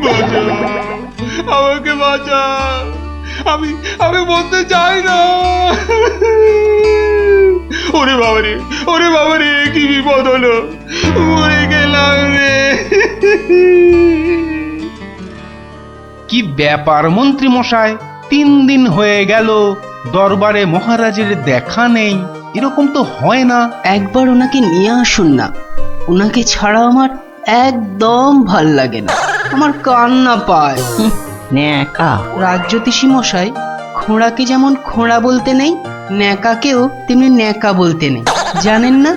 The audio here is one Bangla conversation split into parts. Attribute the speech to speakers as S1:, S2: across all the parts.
S1: বাঁচাও, আমাকে বাঁচাও, আমি আমি বলতে চাই না। ওরে বাবারে, ওরে বাবারে, কি বিপদ হলো, মরে গেলাম রে।
S2: কি ব্যাপার মন্ত্রী মশাই, 3 দিন হয়ে গেল দরবারে মহারাজের দেখা নেই। এরকম তো হয় না।
S3: একবার ওনাকে নিয়ে আসুন না, ওনাকে ছাড়া আমার একদম ভাল লাগে না, আমার কান্না পায়।
S4: ন্যাকা।
S3: রাজজ্যোতিষী মশাই, খোঁড়াকে যেমন খোঁড়া বলতে নেই, ন্যাকাকেও তেমনি ন্যাকা বলতে নেই, জানেন না?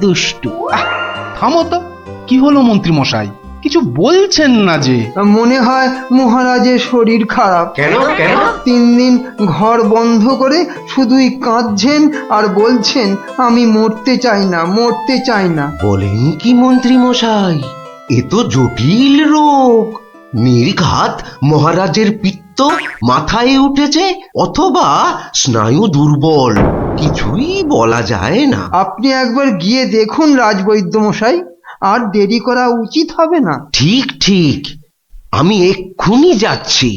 S3: দুষ্টু।
S2: থামো তো, কি হলো মন্ত্রী মশাই, কিছু বলছেন না যে?
S5: মনে হয় মহারাজের শরীর খারাপ।
S4: কেন কেন?
S5: 3 দিন ঘর বন্ধ করে শুধুই কাঁদছেন আর বলছেন আমি মরতে চাই না, মরতে চাই না।
S4: বলেন কি মন্ত্রী মশাই, এ তো জটিল রোগ। নির্ঘাত মহারাজের পিত্ত মাথায় উঠেছে, অথবা স্নায়ু দুর্বল, কিছুই বলা যায় না।
S5: আপনি একবার গিয়ে দেখুন রাজবৈদ্য মশাই, আর দেরি করা উচিত হবে না।
S4: ঠিক ঠিক, আমি এক্ষুনি যাচ্ছি।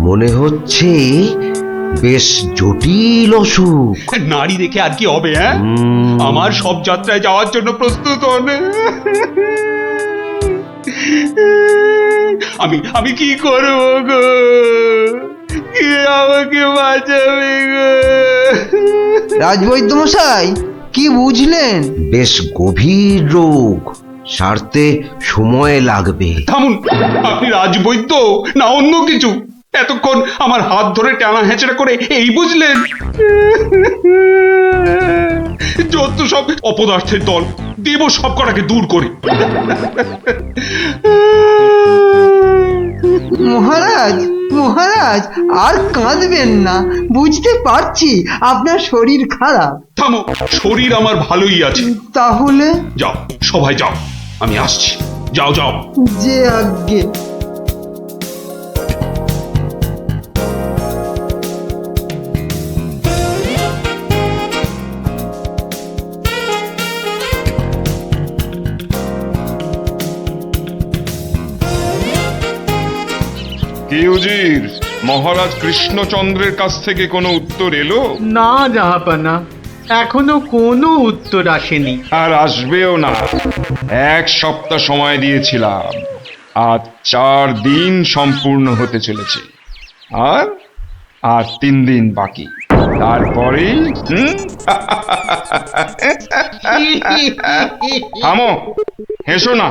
S4: মনে হচ্ছে বেশ জটিল অসুখ।
S1: নারী দেখে আর কি হবে? হ্যাঁ, আমার সব যাত্রায় যাওয়ার জন্য প্রস্তুত হন। আমি কি করব গো? কে আমাকে বাঁচাবে গো?
S5: রাজবৈদ্য মশাই, কি বুঝলেন?
S4: বেশ গভীর রোগ, সারতে সময় লাগবে।
S1: থামুন, আপনি রাজবৈদ্য না অন্য কিছু? এতক্ষণ আমার হাত ধরে টানা হেঁচড়া করে এই বুঝলেন? যত সব অপদার্থের দল, দেব সব কটাকে দূর করে।
S5: মহারাজ, মহারাজ, আর কাঁদবেন না, বুঝতে পারছি আপনার শরীর খারাপ।
S1: থামো, শরীর আমার ভালোই আছে।
S5: তাহলে
S1: যাও, সবাই যাও, আমি আসছি। যাও যাও।
S5: যে আজ্ঞে।
S6: কি উজির, মহারাজ কৃষ্ণচন্দ্রের কাছ থেকে কোনো উত্তর এলো?
S7: না জাহাপানা, এখনো কোনো উত্তর আসেনি।
S6: আর আসবেও না। 1 সপ্তাহ সময় দিয়েছিলাম, আজ 4 দিন সম্পূর্ণ হতে চলেছে, আর আর 3 দিন বাকি। তারপরেই থামো, হেসো না।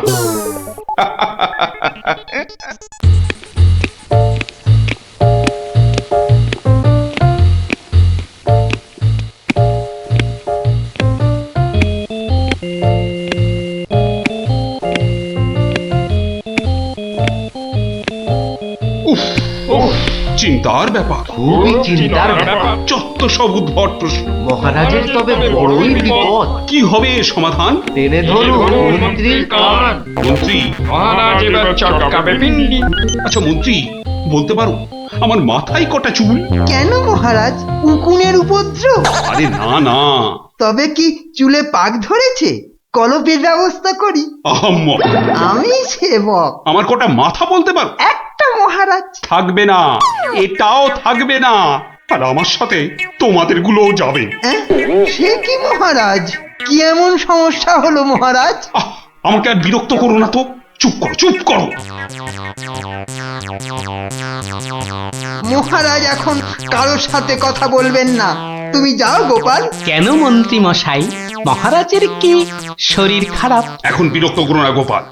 S1: চিন্তার ব্যাপার,
S4: খুবই চিন্তার ব্যাপার।
S1: যত সব উদ্ভট প্রশ্ন।
S4: মহারাজের তবে বড়ই বিপদ।
S1: কি হবে এর সমাধান?
S4: টেনে ধরুন মন্ত্রীর কান।
S1: মন্ত্রী, আচ্ছা মন্ত্রী, বলতে পারো আমার মাথায় কটা চুল?
S5: কেন মহারাজ, উকুনের উপদ্রব?
S1: আরে না না,
S5: তবে কি চুলে পাক ধরেছে? কলপের ব্যবস্থা করি।
S1: আহাম্মা,
S5: আমি সেবক।
S1: আমার কটা মাথা বলতে পারো?
S5: একটা মহারাজ।
S1: থাকবে না, এটাও থাকবে না, আর আমার সাথে তোমাদের গুলোও যাবে।
S5: সে কি মহারাজ, কি এমন সমস্যা হলো মহারাজ?
S1: আমাকে আর বিরক্ত করো না তো, চুপ করো, চুপ করো।
S5: মহারাজ এখন কারোর সাথে কথা বলবেন না, তুমি যাও গোপাল।
S3: কেন মন্ত্রী মশাই, মহারাজের কি শরীর খারাপ?
S1: এখন বিরক্ত করো না গোপাল,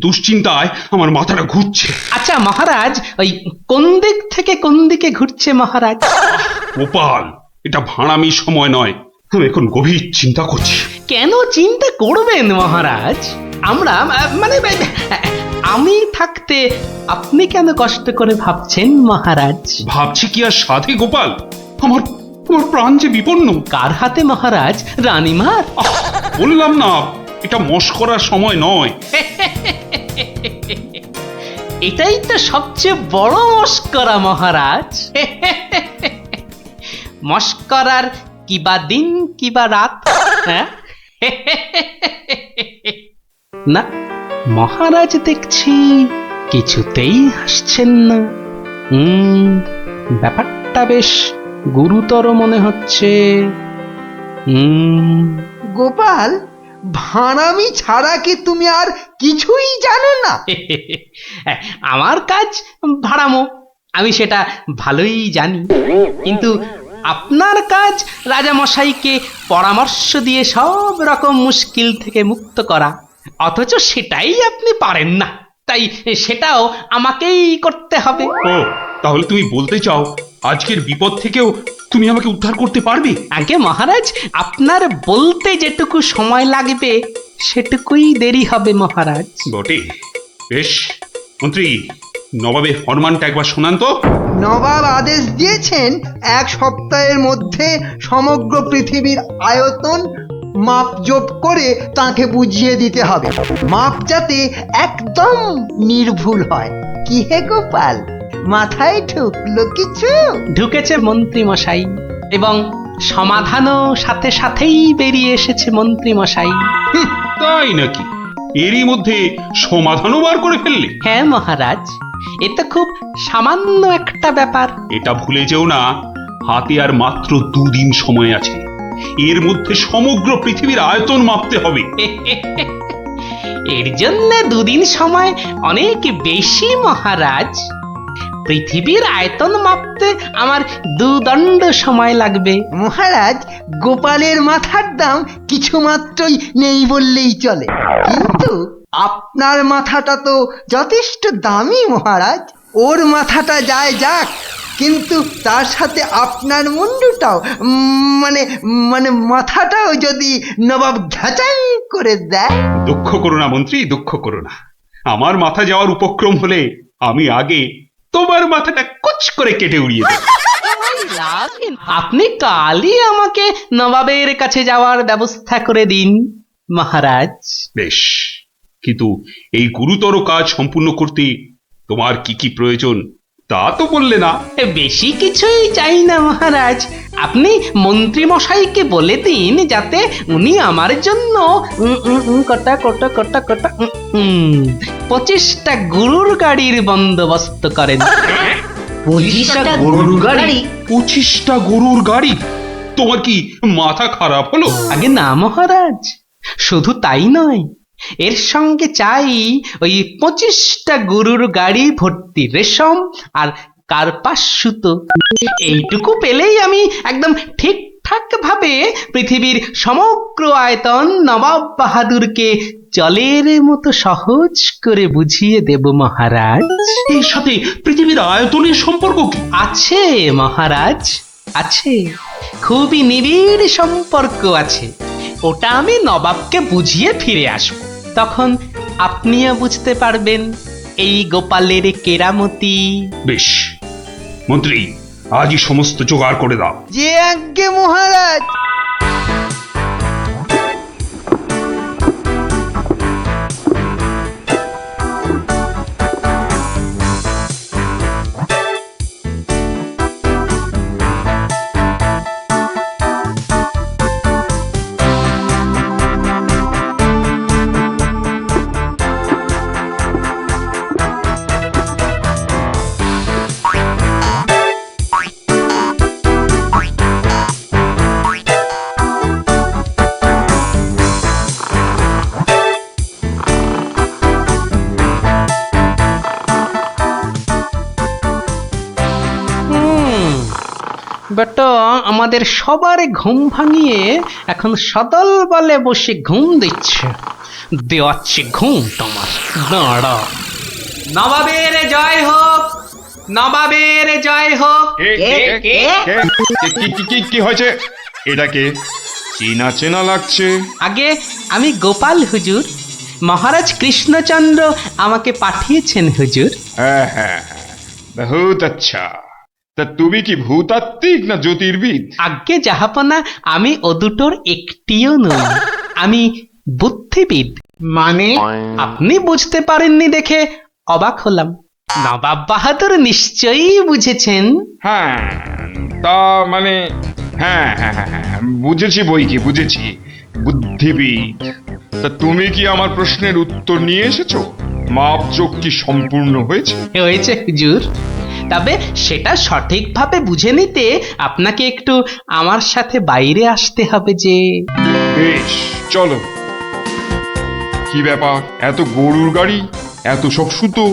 S1: দুশ্চিন্তায় আমার মাথাটা ঘুরছে।
S3: আচ্ছা মহারাজ, ওই কোন দিক থেকে কোন দিকে ঘুরছে মহারাজ?
S1: গোপাল, এটা ভাঁড়ামি সময় নয়, আমি এখন গভীর চিন্তা করছি।
S3: কেন চিন্তা করবেন মহারাজ? আমরা মানে আমি থাকতে আপনি কেন কষ্ট করে ভাবছেন মহারাজ?
S1: ভাবছি কি আর সাধে গোপাল? আমার আমার প্রাণ যে বিপন্ন।
S3: কার হাতে মহারাজ? রানীমার?
S1: বললাম না, এটা মশকরার সময় নয়।
S3: এটাই তো সবচেয়ে বড় মস্করা মহারাজ। মস্করার কিবা দিন কিবা রাত, হ্যাঁ? না, মহারাজ দেখছি কিছুতেই হাসছেন না। ব্যাপারটা বেশ গুরুতর মনে হচ্ছে।
S5: গোপাল, ভাঁড়ামি ছাড়া কি তুমি আর কিছুই জানো না?
S3: আমার কাজ ভাড়ামো, আমি সেটা ভালোই জানি। কিন্তু আপনার কাজ রাজামশাইকে পরামর্শ দিয়ে সব রকম মুশকিল থেকে মুক্ত করা, অথচ সেটাই আপনি পারেন না। তাই সেটাও আমাকেই করতে হবে।
S1: ও, তাহলে তুমি বলতে চাও আজকের বিপদ থেকেও তুমি আমাকে উদ্ধার করতে পারবে?
S3: আগে মহারাজ, আপনার বলতে যেটুকু সময় লাগবে সেটুকুই দেরি হবে মহারাজ।
S1: বটে, বেশ। মন্ত্রী, নবাবের ফরমানটা একবার শোনান তো।
S5: নবাব আদেশ দিয়েছেন 1 সপ্তাহের মধ্যে সমগ্র পৃথিবীর আয়তন মাপজোপ করে তাকে বুঝিয়ে দিতে হবে। মাপ যাতে একদম নির্ভুল হয়। কি হে গোপাল, মাথায় ঢুকলো কিছু?
S3: ঢুকেছে মন্ত্রী মশাই, এবং সমাধানও সাথে সাথেই বেরিয়ে এসেছে মন্ত্রী মশাই।
S1: তাই নাকি? এরই মধ্যে সমাধানও বার করে ফেললে?
S3: হ্যাঁ মহারাজ, এ তো খুব সামান্য একটা ব্যাপার।
S1: এটা ভুলে যেও না, হাতে আর মাত্র 2 দিন সময় আছে। এর মধ্যে সমগ্র পৃথিবীর আয়তন মাপতে হবে।
S3: এর জন্য 2 দিন সময় অনেক বেশি মহারাজ। পৃথিবীর আয়তন মাপতে আমার 2 দণ্ড সময় লাগবে।
S5: মহারাজ, গোপালের মাথার দাম কিছু মাত্রই নেই বললেই চলে, কিন্তু আপনার মাথাটা তো যথেষ্ট দামি মহারাজ। ওর মাথাটা যায় যাক, কিন্তু তার সাথে আপনার মুন্ডুটাও, মানে মানে মাথাটাও যদি নবাব ঘাচাই করে দেয়।
S1: দুঃখ করো না মন্ত্রী, দুঃখ করো না। আমার মাথা যাওয়ার উপক্রম হলে আমি আগে তোমার মাথাটা কুচ করে কেটে উড়িয়ে দেব।
S3: আপনি কালই আমাকে নবাবের কাছে যাওয়ার ব্যবস্থা করে দিন মহারাজ।
S1: বেশ, কিন্তু এই গুরুতর কাজ সম্পূর্ণ করতে তোমার কি কি প্রয়োজন তা তো বললে না।
S3: বেশি কিছুই চাই না মহারাজ। আপনি মন্ত্রী মশাইকে বলে দিন যাতে উনি আমার জন্য কটা 25টা গরুর গাড়ির বন্দোবস্ত করেন।
S4: 25টা গরুর গাড়ি?
S1: 25টা গরুর গাড়ি? তোমার কি মাথা খারাপ হলো?
S3: আগে না মহারাজ, শুধু তাই নয়, এর সঙ্গে চাই ওই 25টা গরুর গাড়ি ভর্তি রেশম আর কার্পাস সুতো। এইটুকু পেলেই আমি একদম ঠিকঠাক ভাবে পৃথিবীর সমগ্র আয়তন নবাব বাহাদুরকে জলের মতো সহজ করে বুঝিয়ে দেব মহারাজ।
S1: এর সাথে পৃথিবীর আয়তনের সম্পর্ক কি?
S3: আছে মহারাজ, আছে, খুবই নিবিড় সম্পর্ক আছে। ওটা আমি নবাবকে বুঝিয়ে ফিরে আসব, তখন আপনিও বুঝতে পারবেন এই গোপালের কেরামতি।
S1: বেশ মন্ত্রী, আজই সমস্ত জোগাড় করে দাও।
S5: যে আজ্ঞে মহারাজ।
S3: বেটা আমাদের সবার ঘুম ভাঙিয়ে এখন সদল বলে বসে ঘুম দিচ্ছে। দেওয়াচ্ছে ঘুম তোমার, দাঁড়া। নবাবের জয় হোক, নবাবের জয় হোক।
S6: কি হয়েছে? এটাকে চেনা চেনা লাগছে।
S3: আগে আমি গোপাল হুজুর, মহারাজ কৃষ্ণচন্দ্র আমাকে পাঠিয়েছেন হুজুর।
S6: হ্যাঁ হ্যাঁ হ্যাঁ, বহুত আচ্ছা। তা তুমি কি ভূতাত্ত্বিক না জ্যোতির্বিদ?
S3: আজ্ঞে জাহাপনা, আমি ও দুটোর একটিও নই। আমি বুদ্ধিবিদ।
S7: মানে
S3: আপনি বুঝতে পারেননি দেখে অবাক হলাম। নবাব বাহাদুর নিশ্চয়ই বুঝেছেন।
S6: হ্যাঁ, তা মানে হ্যাঁ হ্যাঁ হ্যাঁ হ্যাঁ, বুঝেছি বই কি, বুঝেছি। বুদ্ধিবিদ। তা তুমি কি আমার প্রশ্নের উত্তর নিয়ে এসেছো? মাপজোক কি সম্পূর্ণ হয়েছে?
S3: হয়েছে হুজুর, তবে সেটা সঠিকভাবে বুঝে নিতে আপনাকে একটু আমার সাথে বাইরে আসতে হবে যে।
S6: বেশ, চলো। কি ব্যাপার, এত গরুর গাড়ি, এত সব সুতো,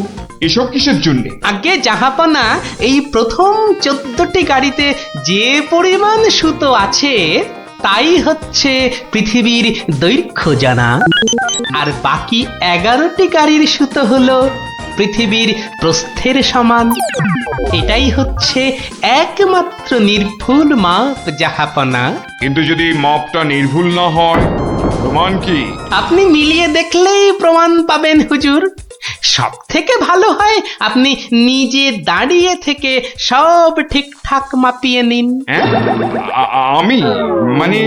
S6: এসব কিসের জন্য?
S3: আগে জাহাপনা, এই প্রথম 14টি গাড়িতে যে পরিমাণ সুতো আছে তাই হচ্ছে পৃথিবীর দৈর্ঘ্য জানা, আর বাকি 11টি গাড়ির সুতো হলো পৃথিবীর প্রস্থের সমান। এটাই হচ্ছে একমাত্র নির্ভুল মাপ জাহাপনা।
S6: কিন্তু যদি মাপটা নির্ভুল না হয়, প্রমাণ কি?
S3: আপনি মিলিয়ে দেখলেই প্রমাণ পাবেন হুজুর। সব থেকে ভালো হয় আপনি নিজে দাঁড়িয়ে থেকে সব ঠিকঠাক মাপিয়ে নিন।
S6: হ্যাঁ? আমি মানে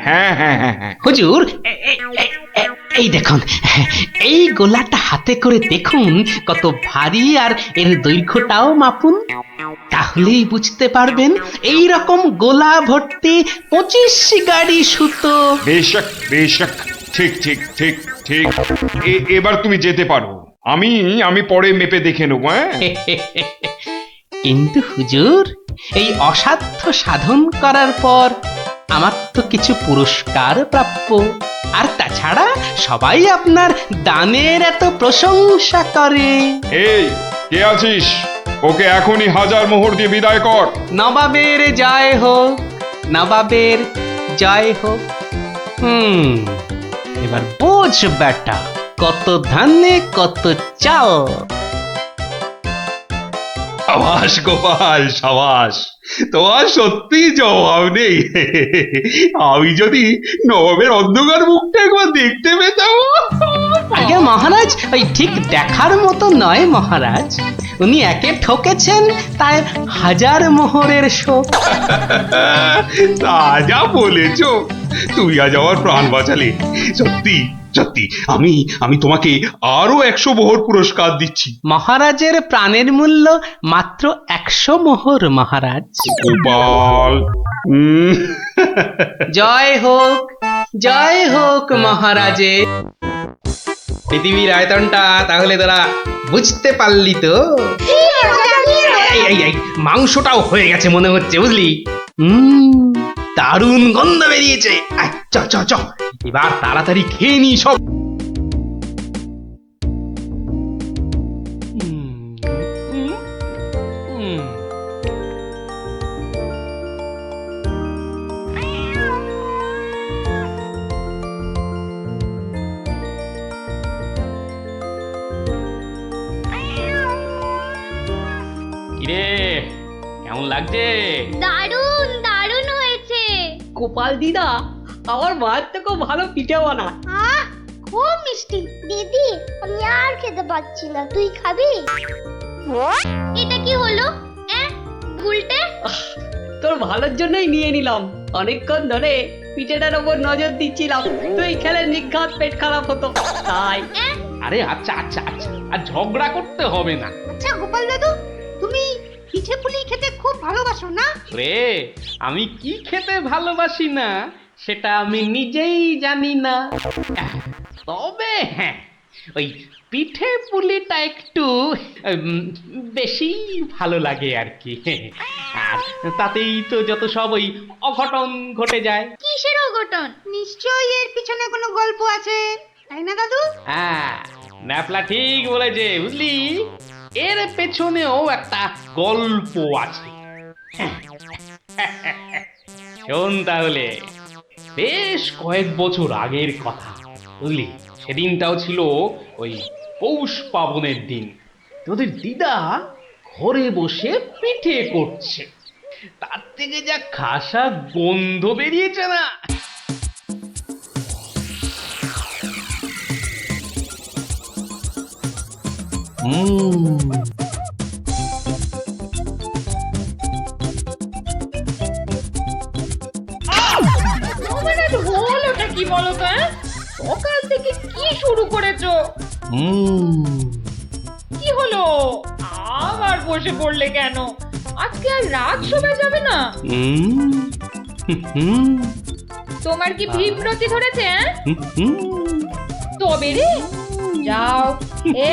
S6: হ্যাঁ হ্যাঁ হ্যাঁ হ্যাঁ।
S3: হুজুর, এই দেখুন, এই গোলাটা হাতে করে দেখুন কত ভারী, আর এর দৈর্ঘ্যটাও মাপুন, তাহলেই বুঝতে পারবেন এই রকম গোলা ভর্তি 25 গাড়ি সুতো।
S6: বেশক বেশক, ঠিক ঠিক ঠিক ঠিক। এবার তুমি যেতে পারো। আমি পরে মেপে দেখে নেবো। হ্যাঁ,
S3: কিন্তু হুজুর, এই অসাধ্য সাধন করার পর আমার তো কিছু পুরস্কার প্রাপ্য, আর তাছাড়া সবাই আপনার দানের এত প্রশংসা করে।
S6: এই কে আছিস? ওকে এখনই 1000 মোহর দিয়ে বিদায় কর।
S3: নবাবের জয় হোক, নবাবের জয় হোক। এবার বোঝ বেটা, কত ধানে কত চাল।
S1: সাবাস গোপাল, সাবাস, তোমার সত্যি জবাব নেই। আমি যদি নবাবের অন্ধকার মুখটা একবার দেখতে পেতাম।
S3: আগে মহারাজ, ওই ঠিক দেখার মতো নয় মহারাজ, উনি একে ঠকেছেন তাই 1000 মোহরের শোক।
S1: তা যা বলেছ, তুমি আজ আমার প্রাণ বাঁচালে। সত্যি সত্যি, আমি তোমাকে আরো 100 মোহর পুরস্কার দিচ্ছি।
S3: মহারাজের প্রাণের মূল্য মাত্র 100 মোহর মহারাজ।
S1: গোপাল,
S3: জয় হোক, জয় হোক মহারাজের। পৃথিবীর আয়তনটা তাহলে তোরা বুঝতে পারলি তো? এই মাংসটাও হয়ে গেছে মনে হচ্ছে, বুঝলি? দারুণ গন্ধ বেরিয়েছে। চ চ চ, এবার তাড়াতাড়ি খেয়ে নি সব। কিরে, কেমন লাগছে?
S8: দারুণ দারুণ হয়েছে।
S9: গোপাল দিদা, আমার মায়ের থেকেও ভালো পিঠে বানায়।
S8: আহ, খুব মিষ্টি। দিদি, আমি আর খেতে পাচ্ছি না, তুই খাবি? এটা কি হলো? উল্টে?
S9: তোর ভালোর জন্যই নিয়ে নিলাম। অনেকক্ষণ ধরে পিঠেটার ওপর নজর দিচ্ছিলাম, তুই খেলে নিঘাত পেট খারাপ হতো তাই।
S2: আরে আচ্ছা আচ্ছা আচ্ছা, আর ঝগড়া করতে হবে না।
S8: আচ্ছা গোপাল দাদু, তুমি পিঠে পুলি খেতে খুব ভালোবাসো না?
S3: রে, আমি কি খেতে ভালোবাসি না সেটা আমি নিজেই জানি না, তবে হ্যাঁ, ওই পিঠে পুলিটা একটু বেশি ভালো লাগে আর কি। আর তাতেই তো যত সব ওই অঘটন ঘটে যায়।
S8: কিসের অঘটন? নিশ্চয়ই এর পিছনে কোনো গল্প আছে, তাই না দাদু?
S3: হ্যাঁ, ন্যাপলা ঠিক বলেছে, বুঝলি? এর পেছনেও একটা গল্প আছে। শোন তাহলে, বেশ কয়েক বছর আগের কথা, বুঝলি? সেদিনটাও ছিল ওই পৌষ পাবনের দিন। তোদের দিদা ঘরে বসে পিঠে করছে, তার থেকে যা খাসা গন্ধ বেরিয়েছে না।
S10: বলো তো? সকাল থেকে কি শুরু করেছো? কি হলো? আবার বসে পড়লে কেন? আজকে আর রাত শোভা যাবে না? তোমার কি বিব্রতি ধরেছে? তবে রে, যাও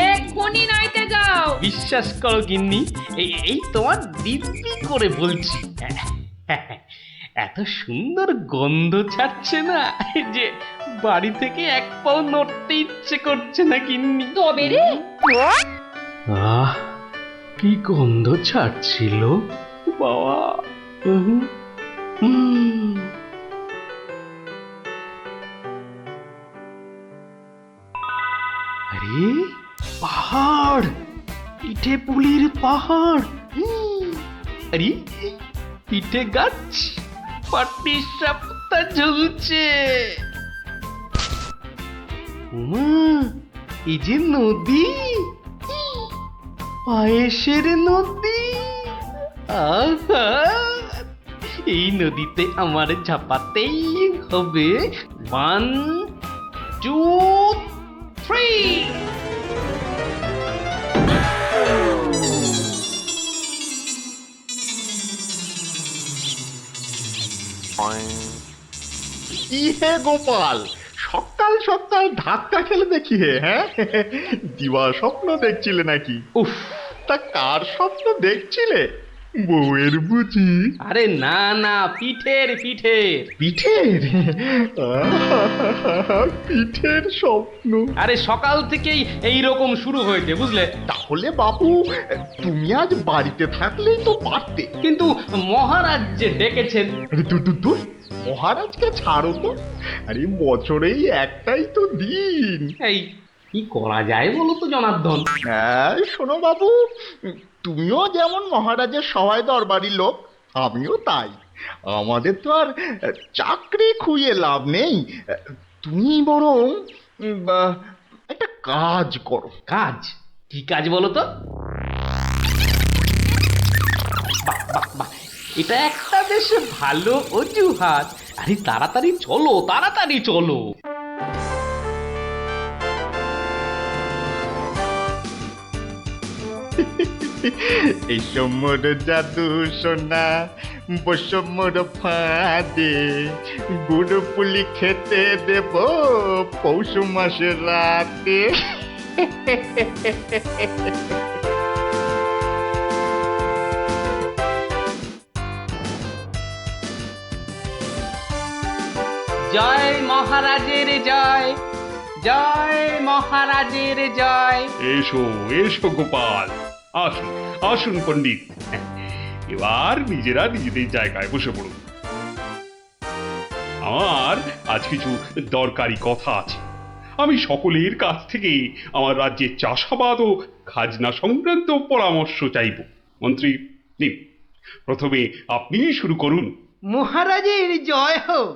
S10: এক্ষুনি নাইতে যাও।
S3: বিশ্বাস করো গিন্নি, এই তোমার দিব্যি করে বলছি, এত সুন্দর গন্ধ ছাড়ছে না যে বাড়ি থেকে এক পাও নড়তে ইচ্ছে করছে না গিন্নি।
S10: তবে রে,
S3: আহ, কি গন্ধ ছাড়ছিল বাবা। আরে পাহাড়, পিঠে পুলির পাহাড়। আরে পিঠে গাছ, পাটি সাপটা ঝুলছে। এই যে নদী, পায়েসের নদী। আহা, এই নদীতে আমার ঝাপাতেই হবে। 1, 2, 3।
S11: কি হে গোপাল, সকাল সকাল ধাক্কা খেলে দেখি হে, হ্যাঁ? দিবা স্বপ্ন দেখছিলে নাকি? উফ, তা কার স্বপ্ন দেখছিলে? বউয়ের বুঝি?
S3: আরে না না, পিঠের পিঠের
S11: পিঠের? পিঠের স্বপ্ন?
S3: আরে সকাল থেকেই এই রকম শুরু হয়েছে, বুঝলে?
S11: তাহলে বাবু, তুমি আজ বাড়িতে থাকলেই তো পারতে।
S3: কিন্তু মহারাজ যে ডেকেছেন।
S11: আরে দূর, মহারাজকে ছাড়ো তো। আরে বছরেই একটাই তো দিন।
S3: এই কি করা যায় বলো তো জনার্দন?
S11: হ্যাঁ, শোনো বাবু, তুমিও যেমন মহারাজের সবাই দরবারি লোক, আমিও তাই। আমাদের তো আর চাকরি খুইয়ে লাভ নেই। তুমি বরং একটা কাজ করো।
S3: কাজ? কি কাজ বলো তো? বাহ, এটা একটা বেশ ভালো অজুহাত। আরে তাড়াতাড়ি চলো, তাড়াতাড়ি চলো।
S11: এই সমর জাদু সোনা, বসমর ফাঁদে, গুড় পুলি খেতে দেব পৌষ মাসের রাতে।
S3: জয় মহারাজের জয়, জয় মহারাজের জয়।
S1: এসো এসো গোপাল, আসুন আসুন পণ্ডিত, এবার নিজেরা নিজেদের জায়গায় বসে পড়ুন। আমার আজ কিছু দরকারি কথা আছে। আমি সকলের কাছ থেকে আমার রাজ্যের চাষাবাদ ও খাজনা সংক্রান্ত পরামর্শ চাইব। মন্ত্রী, নিন, প্রথমে আপনি শুরু করুন।
S5: মহারাজের জয় হোক।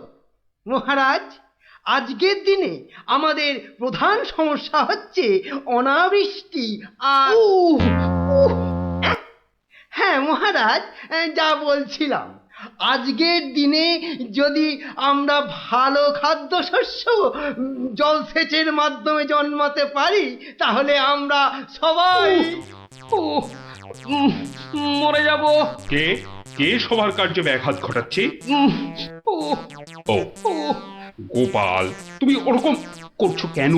S5: মহারাজ, আজকের দিনে আমাদের প্রধান সমস্যা হচ্ছে অনাবৃষ্টি আর হ্যাঁ মহারাজ, যা বলছিলাম, আজকের দিনে যদি আমরা ভালো খাদ্যশস্য জলসেচের মাধ্যমে জন্মাতে পারি, তাহলে আমরা সবাই
S3: মরে যাব।
S1: কে কে সবার কার্যে ব্যাঘাত ঘটাচ্ছে? ও গোপাল, তুমি ওরকম করছো কেন?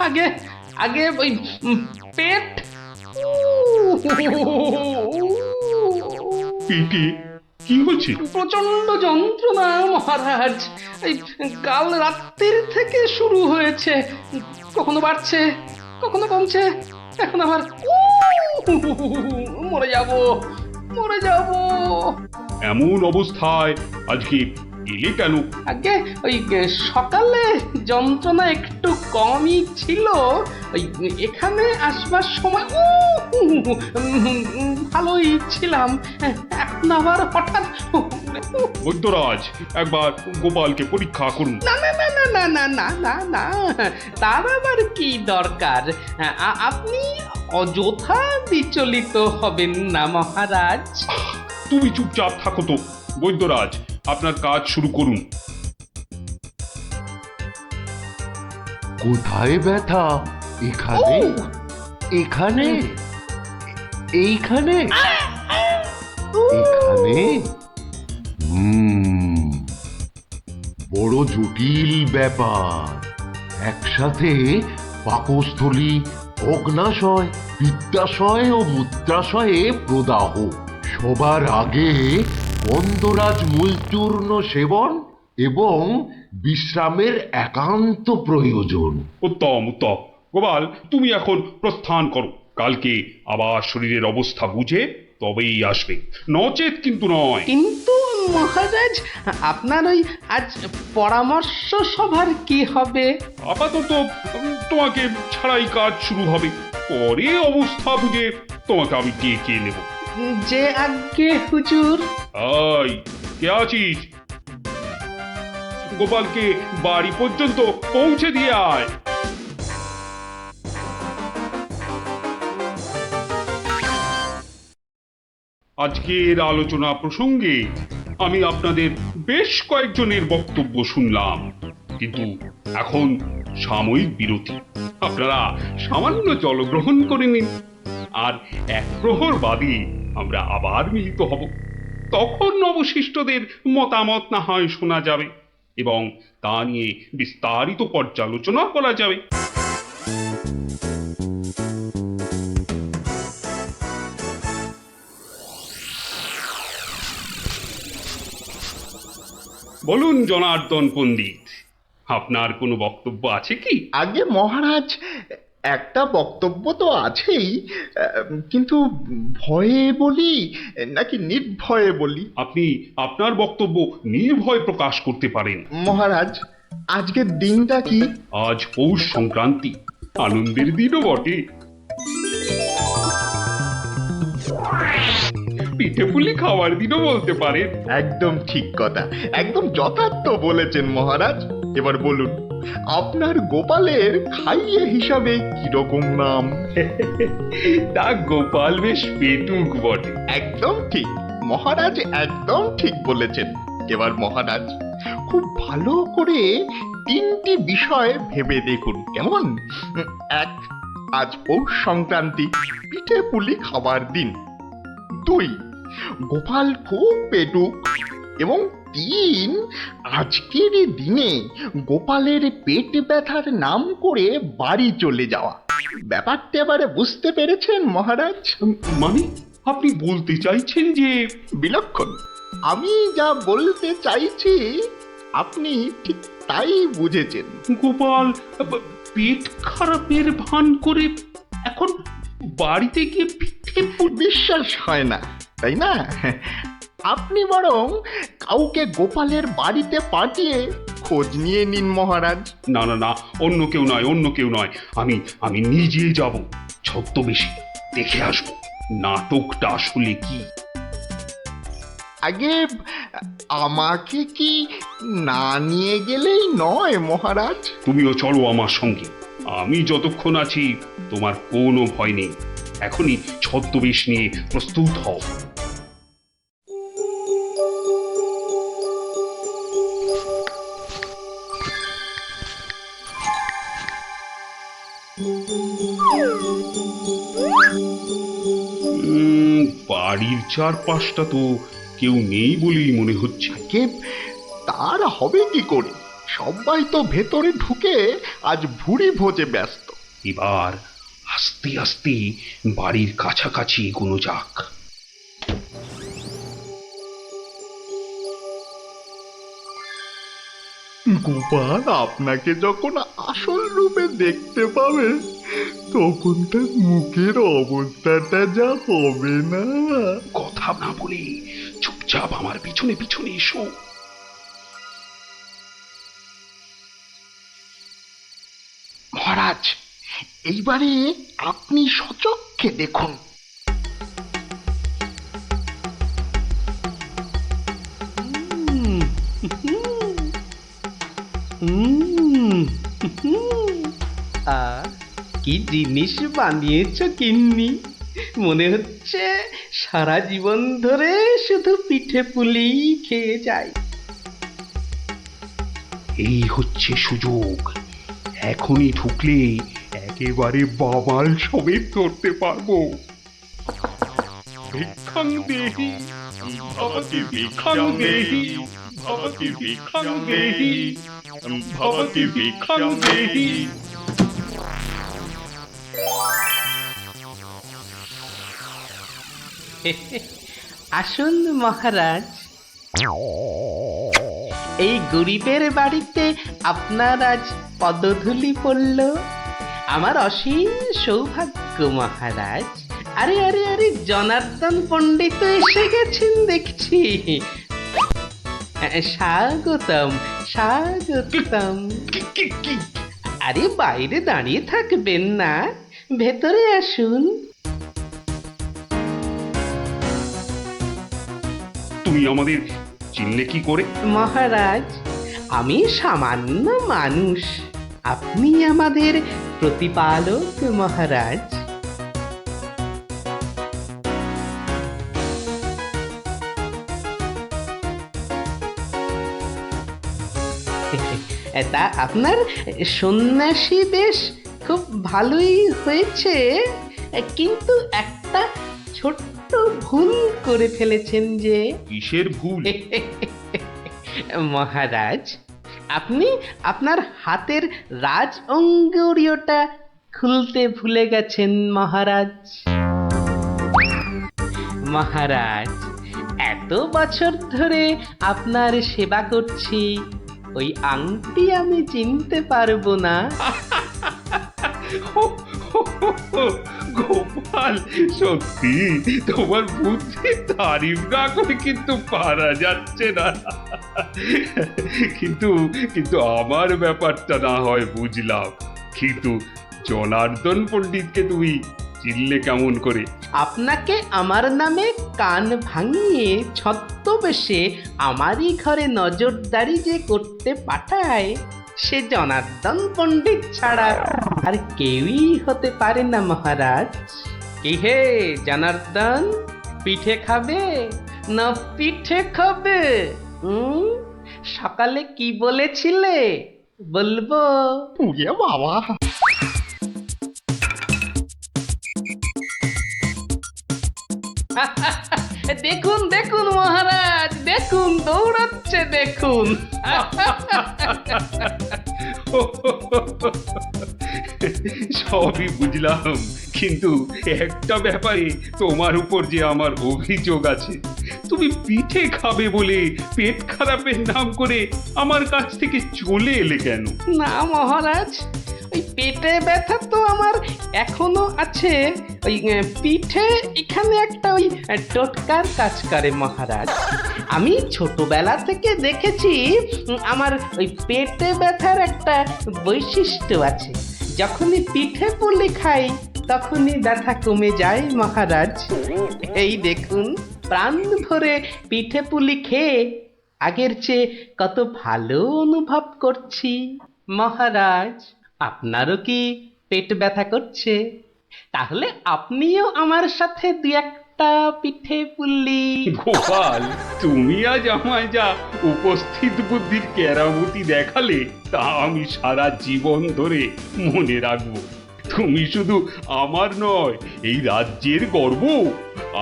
S3: আগে আগে ওই পেট,
S1: পেটে কি হচ্ছে?
S3: প্রচন্ড যন্ত্রণা মহারাজ। এই কাল রাত্রির থেকে শুরু হয়েছে, কখনো বাড়ছে কখনো কমছে, এখন আবার মরে যাব মরে যাব।
S1: এমন অবস্থায় আজকে এলে কেন?
S3: আগে ওই সকালে যন্ত্রণা একটু কমই ছিল, ওই এখানে আসবার সময় ভালোই ছিলাম, এখন আবার হঠাৎ।
S1: বৈদ্যরাজ, একবার গোপালকে পরীক্ষা করুন।
S3: না না না না না না না না না, তার আবার কি দরকার? আপনি অযথা বিচলিত হবেন না মহারাজ।
S1: তুমি চুপচাপ থাকো তো। বৈদ্যরাজ, আপনার কাজ শুরু করুন।
S12: কোথায় ব্যথা? এখানে? এখানে? এইখানে? এখানে? বড় জটিল ব্যাপার। একসাথে পাকস্থলী, অগ্নাশয়, পিত্তাশয় ও মূত্রাশয়ে প্রদাহ। সবার আগে গন্ধরাজ মূলচূর্ণ সেবন এবং বিশ্রামের একান্ত প্রয়োজন।
S1: উত্তম উত্তম। গোপাল, তুমি এখন প্রস্থান করো। কালকে আবার শরীরের অবস্থা বুঝে তবেই আসবে, নচেত কিন্তু নয়।
S3: কিন্তু মহারাজ, আপনার ওই আজ পরামর্শ সভার কি হবে?
S1: আপাতত তোমাকে ছাড়াই কাজ শুরু হবে, পরে অবস্থা বুঝে তোমাকে আমি ডেকে নেব।
S3: যে আজ্ঞে হুজুর।
S1: আই, কে আছিস? গোপালকে বাড়ি পর্যন্ত পৌঁছে দিয়ে আয়। আজকের আলোচনা প্রসঙ্গে আমি আপনাদের বেশ কয়েকজনের বক্তব্য শুনলাম, কিন্তু এখন সাময়িক বিরতি। আপনারা সামান্য জলগ্রহণ করে নিন, আর এক প্রহর বাদে আমরা আবার মিলিত হব। তখন অবশিষ্টদের মতামত না হয় শোনা যাবে এবং তা নিয়ে বিস্তারিত পর্যালোচনা করা যাবে। বলুন জনার্দন পণ্ডিত, আপনার কোনো বক্তব্য আছে কি?
S11: আগে মহারাজ, একটা বক্তব্য তো আছেই, কিন্তু ভয়ে বলি নাকি নির্ভয়ে বলি?
S1: আপনি আপনার বক্তব্য নির্ভয় প্রকাশ করতে পারেন।
S11: মহারাজ, আজকের দিনটা কি?
S1: আজ পৌষ সংক্রান্তি, আনন্দের দিনও বটে। পিঠে পুলি খাওয়ার দিনও বলতে পারেন।
S11: একদম ঠিক কথা, একদম যথার্থ বলেছেন মহারাজ। এবার বলুন, আপনার গোপালের খাইয়ে হিসাবে কিরকম নাম?
S1: তা গোপাল বেশ পেটুক বটে।
S11: একদম ঠিক মহারাজ, একদম ঠিক বলেছেন। এবার মহারাজ, খুব ভালো করে তিনটি বিষয় ভেবে দেখুন, কেমন? এক, আজ পৌষ সংক্রান্তি, পিঠে পুলি খাবার দিন। দুই, গোপাল খুব পেটুক। এবং তিন, আজকের দিনে গোপালের পেট ব্যথার নাম করে বাড়ি চলে যাওয়া। ব্যাপারটা এবারে বুঝতে পেরেছেন মহারাজ?
S1: মানে আপনি বলতে চাইছেন যে?
S11: বিলক্ষণ, আমি যা বলতে চাইছি আপনি ঠিক তাই বুঝেছেন।
S1: গোপাল পেট খারাপের ভান করে এখন বাড়িতে গিয়ে পিঠে
S11: বিশ্বাস হয় না, তাই না? আপনি বরং কাউকে গোপালের বাড়িতে পাঠিয়ে খোঁজ নিয়ে নিন মহারাজ।
S1: না না না, অন্য কেউ নয়, অন্য কেউ নয়, আমি নিজে যাব, ছদ্মবেশে দেখে আসবো নাটকটা আসলে কি।
S11: আগে আমাকে কি না নিয়ে গেলেই নয় মহারাজ?
S1: তুমিও চলো আমার সঙ্গে। আমি যতক্ষণ আছি তোমার কোনো ভয় নেই। এখনই ছদ্মবেশ নিয়ে প্রস্তুত হও। বাড়ির চারপাশটা তো কেউ নেই বলেই মনে হচ্ছে।
S11: কে তার হবে কি করে? সবাই তো ভেতরে ঢুকে আজ ভুরি ভোজে ব্যস্ত।
S1: এবার আস্তে আস্তে বাড়ির কাছাকাছি এগোনো যাক।
S11: গোপাল আপনাকে যখন আসল রূপে দেখতে পাবে, তখন তার মুখের অবস্থাটা যা হবে না।
S1: কথা না বলে চুপচাপ আমার পিছনে পিছনে এসো।
S11: মহারাজ, এইবারে আপনি সচক্ষে দেখুন।
S3: কি জিনিস বানিয়েছ গিন্নি! মনে হচ্ছে সারা জীবন ধরে শুধু পিঠে পুলি খেয়ে যাই।
S1: এই হচ্ছে সুযোগ, এখনই ঢুকলে একেবারে বাবাল সমেত ধরতে পারবো। ভিক্ষাং দেহি ভবতি ভিক্ষাং দেহি ভবতি ভিক্ষাং দেহি ভবতি ভিক্ষাং দেহি।
S3: আসুন মহারাজ, এই গরিবের বাড়িতে আপনার আজ পদধূলি পড়ল, আমার অসীম সৌভাগ্য মহারাজ। আরে আরে আরে, জনার্দন পণ্ডিত এসে গেছেন দেখছি। স্বাগতম স্বাগতম। আরে বাইরে দাঁড়িয়ে থাকবেন না, ভেতরে আসুন।
S1: তুমি আমাদের চিনলে কি করে?
S3: মহারাজ, আমি সামান্য মানুষ, আপনি আমাদের প্রতিপালক মহারাজ। তা আপনার সন্ন্যাসী বেশ খুব ভালোই হয়েছে, কিন্তু একটা ছোট্ট ভুল করে ফেলেছেন। যে
S1: কিসের ভুল?
S3: মহারাজ, আপনি আপনার হাতের রাজ অঙ্গুরীয়টা খুলতে ভুলে গেছেন মহারাজ। মহারাজ, এত বছর ধরে আপনার সেবা করছি, ওই আংটি আমি চিনতে পারবো না?
S1: গোপাল, সত্যি তোমার বুদ্ধির তারিফ না করে কিন্তু পারা যাচ্ছে না। কিন্তু কিন্তু আমার ব্যাপারটা না হয় বুঝলাম, কিন্তু জনার্দন পণ্ডিতকে তুমি চিনলে কেমন করে?
S3: আপনাকে আমার নামে কান ভাঙিয়ে ছদ্মবেশে আমারই ঘরে নজরদারি যে করতে পাঠায়, সে জনার্দন পণ্ডিত ছাড়া আর কেউই হতে পারে না মহারাজ। কি হে জনার্দন, পিঠে খাবে না পিঠে খাবে? সকালে কি বলেছিলে বলবো?
S11: বাবা,
S3: দেখুন দেখুন মহারাজ, দেখুন দৌড়াচ্ছে দেখুন।
S1: সবই বুঝলাম, কিন্তু একটা ব্যাপারে তোমার উপর যে আমার অভিযোগ আছে। তুমি পিঠে খাবে বলে পেট খারাপের নাম করে আমার কাছ থেকে চলে এলে কেন?
S3: না মহারাজ, ওই পেটে ব্যথা তো আমার এখনো আছে। ওই পিঠে এখানে একটা ওই টোটকার কাজ করে মহারাজ। আমি ছোটবেলা থেকে দেখেছি আমার ওই পেটে ব্যথার একটা বৈশিষ্ট্য আছে, যখনই পিঠে পুলি খাই তখনই ব্যথা কমে যায় মহারাজ। এই দেখুন, প্রাণ ভরে পিঠে পুলি খেয়ে আগের চেয়ে কত ভালো অনুভব করছি মহারাজ। আপনারও কি পেট ব্যথা করছে? তাহলে আপনিও আমার সাথে দু একটা পিঠে পুলি।
S1: গোপাল, তুমি আজ আমায় যা উপস্থিত বুদ্ধির কেরামতি দেখালে, তা আমি সারা জীবন ধরে মনে রাখবো। তুমি শুধু আমার নয়, এই রাজ্যের গর্ব।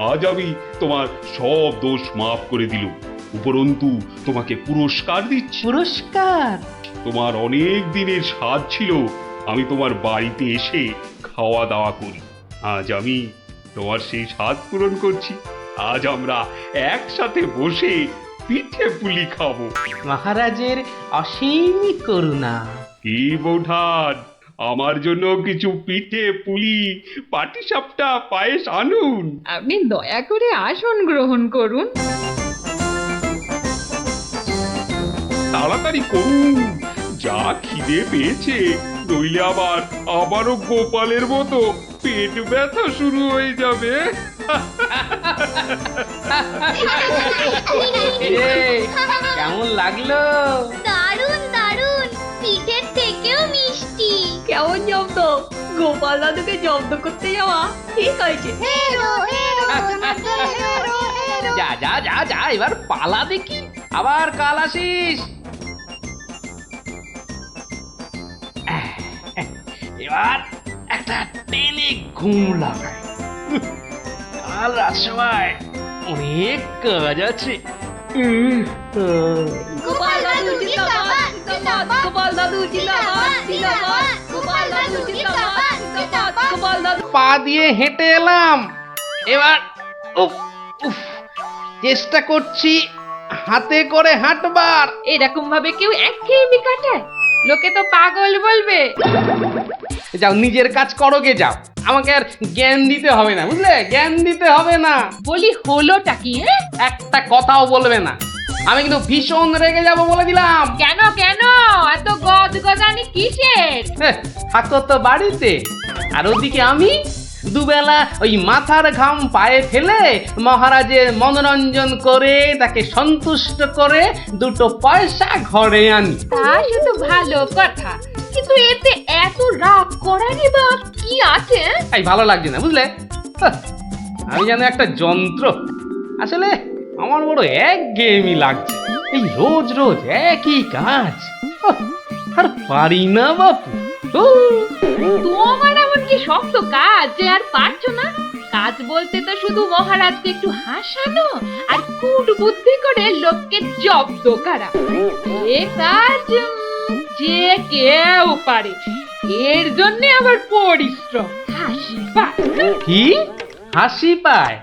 S1: আজ আমি তোমার সব দোষ মাফ করে দিলাম, উপরন্তু তোমাকে পুরস্কার দিচ্ছি।
S3: পুরস্কার?
S1: তোমার অনেক দিনের স্বাদ ছিল আমি তোমার বাড়িতে এসে খাওয়া দাওয়া করি। আজ আমি তোমার সেই স্বাদ পূরণ করছি। আজ আমরা একসাথে বসে পিঠে পুলি খাবো।
S3: মহারাজের অসীম করুণা।
S1: কি বৌঠান, আমার জন্য কিছু পিঠে পুলি পাটিসাপটা পায়েস আনুন।
S10: আপনি দয়া করে আসন গ্রহণ করুন।
S1: তাড়াতাড়ি করুন, যা খিদে পেয়েছে, নইলে আবারও গোপালের মতো পেট ব্যথা শুরু হয়ে যাবে।
S3: কেমন লাগলো?
S8: দারুণ দারুণ, পিঠের থেকেও মিষ্টি।
S9: কেমন জব্দ? গোপাল দাদুকে জব্দ করতে যাওয়া ঠিক হয়েছে।
S3: যা যা যা যা, এবার পালা দেখি, আবার কাল আসিস।
S2: এবার একটা টেনে ঘুম লাগাই। কাল রাজসভায় অনেক কাজ আছে।
S8: গোপাল দাদু জিন্দাবাদ জিন্দাবাদ
S9: গোপাল দাদু জিন্দাবাদ জিন্দাবাদ
S8: গোপাল দাদু জিন্দাবাদ জিন্দাবাদ
S9: গোপাল দাদু
S2: পা দিয়ে হেঁটে এলাম, এবার উফ উফ চেষ্টা করছি হাতে করে হাঁটবার।
S10: এরকম ভাবে কেউ একঘেয়েমি কাটায়? লোকে তো পাগল বলবে।
S2: যাও নিজের কাজ করো গে, যাও, আমাকে আর জ্ঞান দিতে হবে না, বুঝলে? জ্ঞান দিতে হবে না,
S10: বলি হলোটা কি?
S2: একটা কথাও বলবে না, আমি কিন্তু ভীষণ রেগে যাব বলে দিলাম।
S10: কেন কেন এত গদগদানি কিসের?
S2: থাকো তো বাড়িতে, আর ওদিকে আমি দুবেলা ওই মাথার ঘাম পায়ে ফেলে মহারাজের মনোরঞ্জন করে তাকে সন্তুষ্ট করে দুটো পয়সা ঘরে আনি।
S10: তা সে তো ভালো কথা, কিন্তু এতে এত রাগ করারই বা কি আছে?
S2: এই ভালো লাগছে না, বুঝলে? আমি যেন একটা যন্ত্র। আসলে আমার বড় একঘেয়েমি লাগছে, এই রোজ রোজ একই কাজ। আর পারি না বাপু।
S10: তোমার এমন কি শক্ত কাজ যে আর পারছো না? কাজ বলতে তো শুধু মহারাজকে একটু হাসানো আর কুট বুদ্ধি করে লোককে জব্দ করা। এ কাজ যে কেউ পারে, এর জন্য আবার পরিশ্রম। হাসি পায়।
S2: কি হাসি পায়?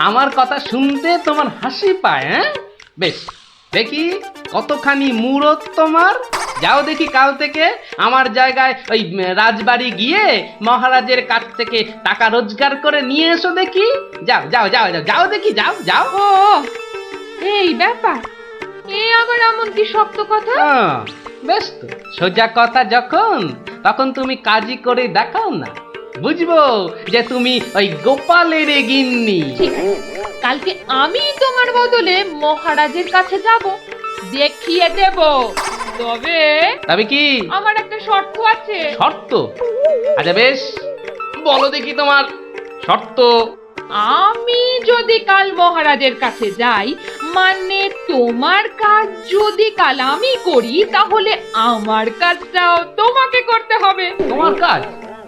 S2: আমার কথা শুনতে তোমার হাসি পায়? হ্যাঁ, বেশ, দেখি কতখানি মুরত তোমার। যাও দেখি কাল থেকে আমার জায়গায় ওই রাজবাড়ি গিয়ে মহারাজের কাছ থেকে টাকা রোজগার করে নিয়ে এসো দেখি। যাও যাও যাও যাও যাও দেখি, যাও যাও।
S10: ও এই ব্যাপার, এ আবার এমন কি শক্ত কথা?
S2: বেশ তো, সোজা কথা যখন, তখন তুমি কাজই করে দেখাও না, বুঝবো যে তুমি ওই গোপালের গিন্নি।
S10: ঠিক আছে, কালকে আমি তোমার বদলে মহারাজের কাছে যাব, দেখিয়ে দেব। তবে
S2: কি
S10: আমার একটা শর্ত আছে।
S2: শর্ত? আচ্ছা বেশ, বলো দেখি তোমার শর্ত।
S10: আমি যদি কাল মহারাজের কাছে যাই, মানে তোমার কাজ যদি কাল আমি করি, তাহলে আমার কাজটাও তোমাকে করতে হবে।
S2: তোমার কাজ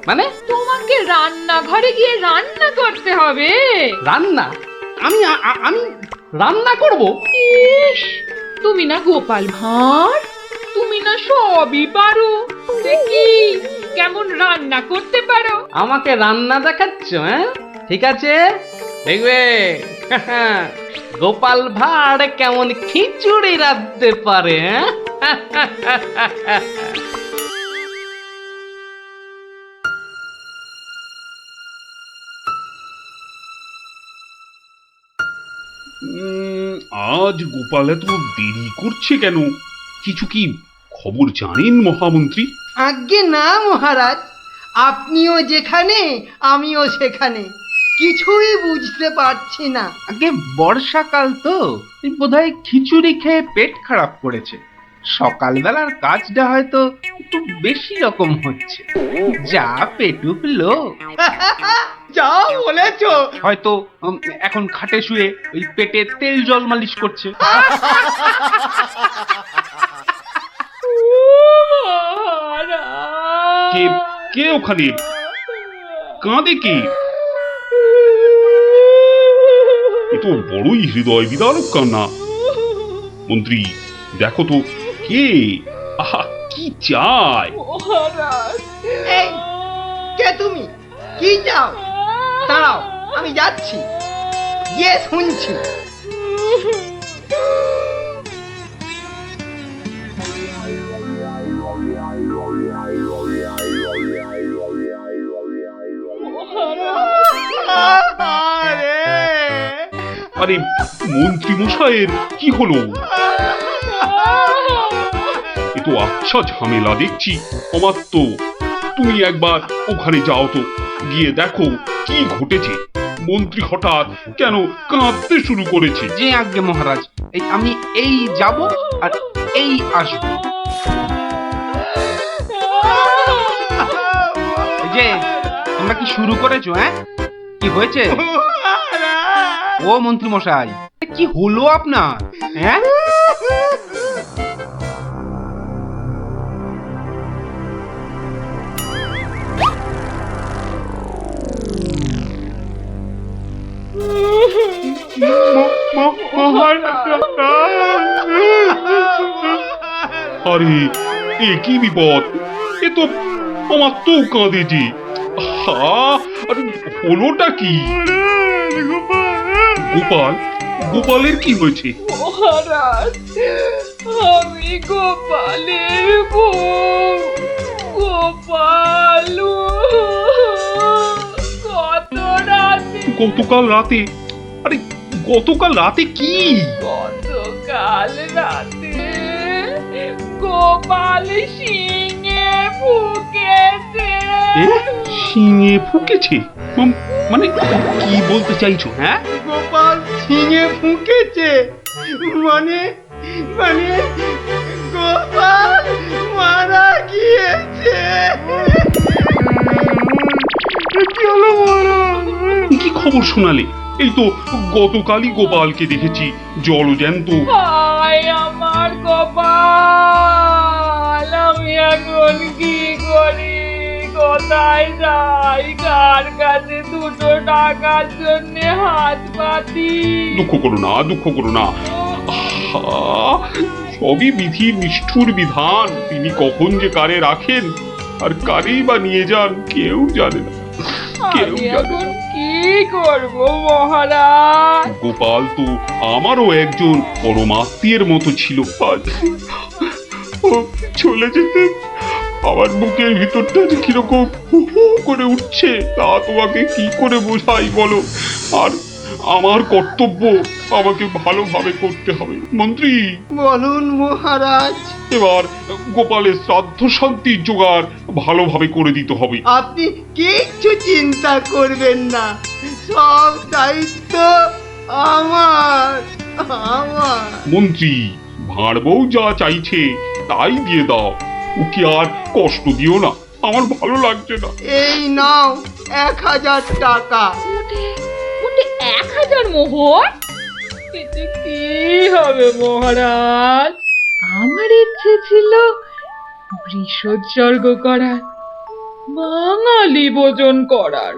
S2: মানে?
S10: তোমাকে রান্নাঘরে গিয়ে রান্না করতে হবে।
S2: রান্না? আমি আমি রান্না করব?
S10: ইস, তুমি না গোপাল ভাঁড়, তুমি না সবই পারো। দেখি কেমন রান্না করতে পারো।
S2: আমাকে রান্না দেখাচ্ছ? হ্যাঁ, ঠিক আছে, দেখবে গোপাল ভাঁড় কেমন খিচুড়ি রাঁধতে পারে।
S1: আজ গোপাল এত দেরি করছে কেন? কিছু কি খবর জানেন মহামন্ত্রী?
S5: আজ্ঞে না মহারাজ, আপনিও যেখানে আমিও সেখানে, কিছুই বুঝতে পারছি না।
S2: আগে বর্ষাকাল তো, বোধহয় খিচুড়ি খেয়ে পেট খারাপ করেছে। সকালবেলার কাজটা হয়তো একটু বেশি রকম হচ্ছে, যা পেটুক লোক।
S5: যা বলেছো।
S2: হয়তো এখন খাটে শুয়ে ওই পেটে তেল জল মালিশ করছে।
S1: কে কে ওখানে কাঁদে? কে? এ তো বড়ই হৃদয় বিদারক কান্না। মন্ত্রী, দেখো তো কে? আহা, কি চায়?
S5: এই, কে তুমি? কি চাও? দাঁড়াও, আমি যাচ্ছি, গিয়ে শুনছি।
S1: আরে মন্ত্রী মশাইয়ের কি হলো? এ তো আচ্ছা ঝামেলা দেখছি। অমাত্য, তুমি একবার ওখানে যাও তো, গিয়ে দেখো কি ঘটেছে। মন্ত্রী হঠাৎ কেন কাঁদতে শুরু করেছে?
S2: যে আজ্ঞে মহারাজ, এই আমি এই যাব আর এই আসব। যে তোমরা কি শুরু করেছো? হ্যাঁ, কি হয়েছে? ও মন্ত্রী মশাই, কি হলো আপনার? হ্যাঁ,
S1: আরে এ কি বিপদ! এ তো আমার তো কাঁদে যে। আরে হলোটা কি? গোপাল, গোপালের কি হয়েছে?
S10: মহারাজ, আমি গোপালের বউ। গোপাল কত রাতে,
S1: গতকাল রাতে? আরে গতকাল রাতে কি?
S10: গতকাল রাতে গোপাল শিঙে ফুকেছে।
S1: শিঙে ফুকেছে? মানে কি বলতে চাইছো? হ্যাঁ,
S5: গোপাল ছিঙে ফুঁকেছে মানে মানে গোপাল মারা গিয়েছে।
S1: কি খবর শোনালে? এই তো গতকালই গোপালকে দেখেছি জলজ্যান্ত।
S10: হায় আমার গোপাল, আমি এখন কি করি? কোথায় যাই? কার কাছে দুটো টাকার জন্য হাত পাতি?
S1: দুঃখ করো না, দুঃখ করো না। সবই বিধির নিষ্ঠুর বিধান। তিনি কখন যে কারে রাখেন আর কারেই বা নিয়ে যান কেউ জানে না, কেউ
S10: আমি
S1: জানে
S10: এখন
S1: না।
S10: কি করব মহারাজ?
S1: গোপাল তো আমারও একজন পরমাত্মীয়ের মতো ছিল। আজ ও চলে যেতে আমার বুকের ভিতরটা যে কিরকম হু হু করে উঠছে তা তোমাকে কি করে বোঝাই বলো। আর আমার কর্তব্য আমাকে ভালোভাবে করতে হবে। মন্ত্রী,
S5: বলুন মহারাজ।
S1: এবার গোপালের শ্রাদ্ধ শান্তির জোগাড় ভালোভাবে করে দিতে হবে।
S5: আপনি কিচ্ছু চিন্তা করবেন না, সব দায়িত্ব আমার আমার।
S1: মন্ত্রী, ভাঁড় বউ যা চাইছে তাই দিয়ে দাও, ওকে আর কষ্ট দিও না, আমার ভালো লাগছে না।
S5: এই নাও 1000 টাকা।
S10: মোটে 1000 মোহর? এতে কি হবে মহারাজ? আমার ইচ্ছে ছিল বৃষোৎসর্গ করার, বাঙালি ভোজন করার,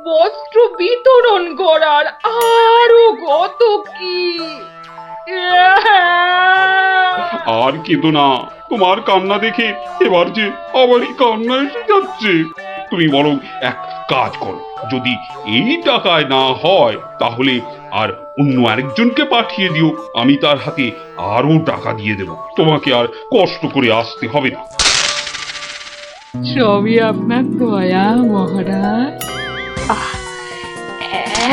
S10: বস্ত্র বিতরণ করার, আরো কত কি।
S1: আর কেঁদো না, তোমার কান্না দেখে এবার যে আমারই কান্না এসে যাচ্ছে। তুমি বরং এক কাজ করো, যদি এই টাকায় না হয় তাহলে আর অন্য আরেকজনকে পাঠিয়ে দিও, আমি তার হাতে আরো টাকা দিয়ে দেব, তোমাকে আর কষ্ট করে আসতে হবে না।
S10: সবই আপনার দয়া মহারাজ।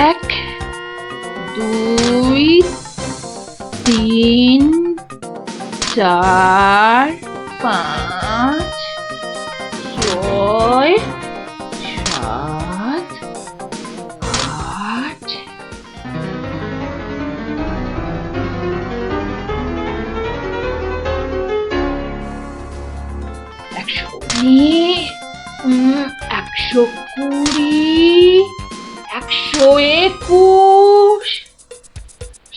S10: 1 2 3 4 5 6 7 8 120 121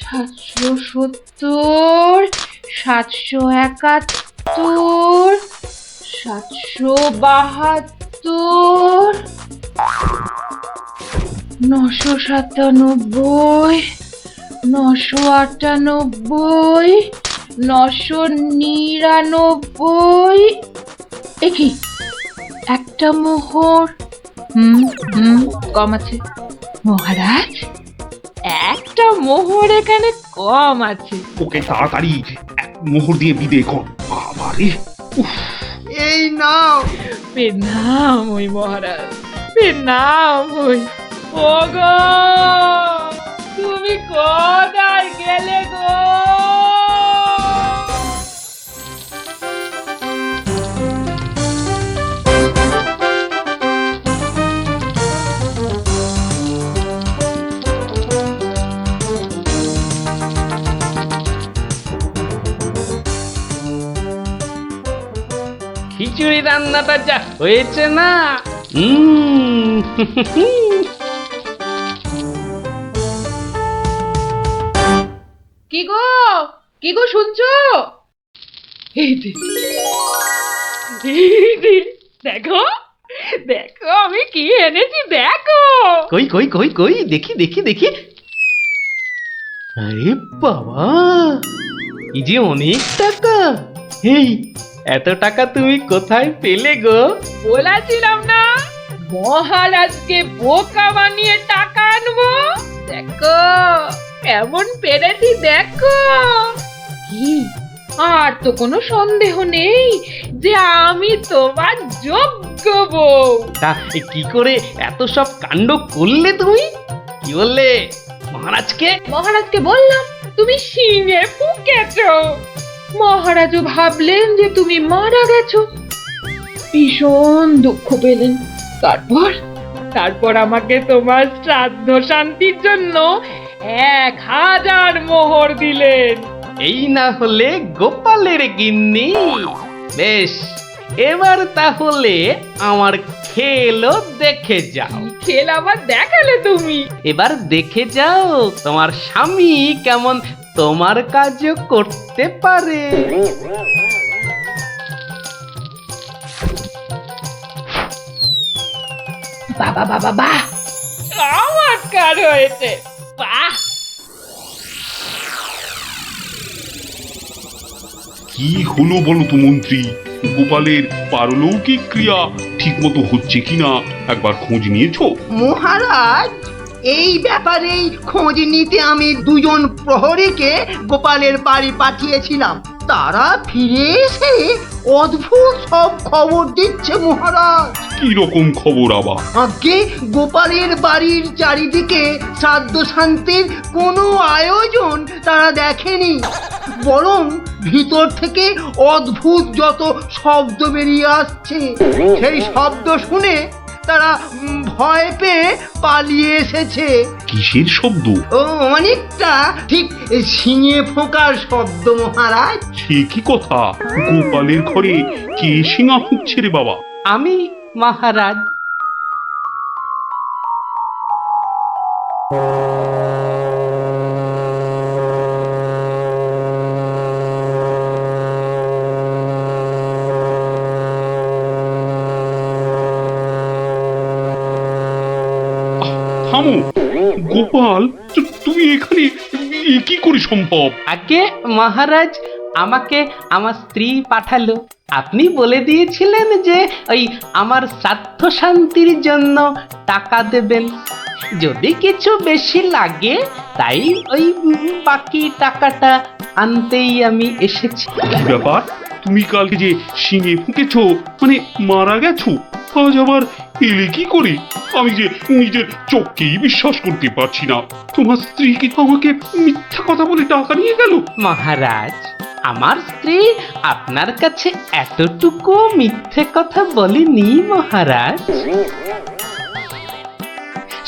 S10: 770 771 772 997 998 999। একি একটা মোহর কম আছে মহারাজ, একটা মোহর এখানে কম আছে।
S1: ওকে তাড়াতাড়ি এক মোহর দিয়ে বিদায় কর। বাবারে,
S5: এই নাও।
S10: প্রণাম ওই মহারাজ, প্রণাম ওই। ওগো, তুমি কোথায় গেলে গো?
S2: খিচুড়ি রান্নাটা যা হয়েছে না,
S10: কি গো, কি গো শুনছো? এই যে, দেখো দেখো আমি কি এনেছি দেখো।
S3: কই কই কই কই দেখি দেখি দেখি। আরে বাবা, এই যে অনেক টাকা। এই এত টাকা তুমি কোথায় পেলে গো?
S10: বলেছিলাম না মহারাজকে বোকা বানিয়ে টাকা আনবো। দেখো কেমন পেরেছি দেখো। কি আর তো কোনো সন্দেহ নেই যে আমি তোমার যোগ্য বউ।
S3: তা কি করে এত সব কাণ্ড করলে তুমি? কি বললে মহারাজকে?
S10: মহারাজকে বললাম তুমি শিঙে ফুকেছো। মহারাজও ভাবলেন যে তুমি মারা গেছো, ভীষণ দুঃখ পেলেন। তারপর আমাকে তোমার শ্রাদ্ধ শান্তির জন্য 1000 মোহর দিলেন।
S3: এই না হলে গোপালের গিন্নি। বেশ, এবার তাহলে আমার খেলও দেখে যাও।
S10: খেল আবার দেখালে তুমি?
S3: এবার দেখে যাও তোমার স্বামী কেমন তোমার কাজও করতে পারে।
S10: বাবা বাবা বাহ, চমৎকার হয়েছে। বাহ,
S1: কি হলো বলো তো মন্ত্রী? গোপালের পারলৌকিক ক্রিয়া ঠিক মতো হচ্ছে কিনা একবার খোঁজ নিয়েছো?
S5: মহারাজ, এই ব্যাপারেই খোঁজ নিতে আমি 2জন প্রহরীকে গোপালের বাড়ি পাঠিয়েছিলাম। তারা ফিরে এসে অদ্ভুত সব খবর দিচ্ছে মহারাজ।
S1: কি রকম খবর আবার?
S5: আগে গোপালের বাড়ির চারিদিকে শ্রাদ্ধ শান্তির কোনো আয়োজন তারা দেখেনি, বরং ভিতর থেকে অদ্ভুত যত শব্দ বেরিয়ে আসছে, সেই শব্দ শুনে তারা ভয় পেয়ে পালিয়ে এসেছে।
S1: কিসের শব্দ?
S5: ও অনেকটা ঠিক শিঙে ফোঁকার শব্দ মহারাজ।
S1: সে কি কথা? গোপালের ঘরে কে শিঙা ফুঁকছে রে বাবা?
S3: আমি মহারাজ।
S1: থামো গোপাল, তুমি এখানে কি করে সম্ভব?
S3: আগে মহারাজ আমাকে আমার স্ত্রী পাঠালো। আপনি বলে দিয়েছিলেন যে ওই আমার শ্রাদ্ধ শান্তির জন্য টাকা দেবেন, যদি কিছু বেশি লাগে তাই ওই বাকি টাকাটা আনতেই আমি এসেছি।
S1: কি ব্যাপার? তুমি কালকে যে শিঙে ফুঁকেছো, মানে মারা গেছো, আজ আবার এলে কি করে? আমি যে নিজের চোখকেই বিশ্বাস করতে পারছি না। তোমার স্ত্রীকে আমাকে মিথ্যা কথা বলে টাকা নিয়ে গেল?
S3: মহারাজ, আমার স্ত্রী আপনার কাছে এতটুকু মিথ্যে কথা বলেনি মহারাজ।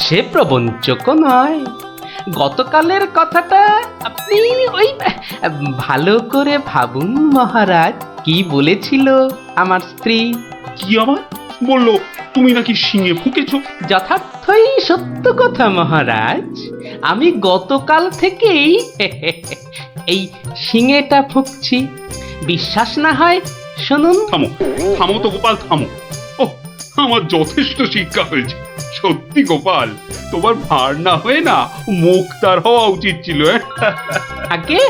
S3: সে প্রবঞ্চক নয়। গতকালের কথাটা আপনি ওই ভালো করে ভাবুন মহারাজ। কি বলেছিল আমার স্ত্রী?
S1: কি আবার বললো? তুমি নাকি শিঙে ফুঁকেছো?
S3: যথার্থই সত্য কথা মহারাজ। আমি গতকাল থেকেই এই শিঙেটা ফুঁকছি। বিশ্বাস না হয় শুনুন।
S1: থামো থামো তো গোপাল, থামো। ও, আমার যথেষ্ট শিক্ষা হয়েছে। সত্যি গোপাল, তোমার ভার না হয়ে না মুক্তার হওয়া উচিত ছিল।
S3: আগে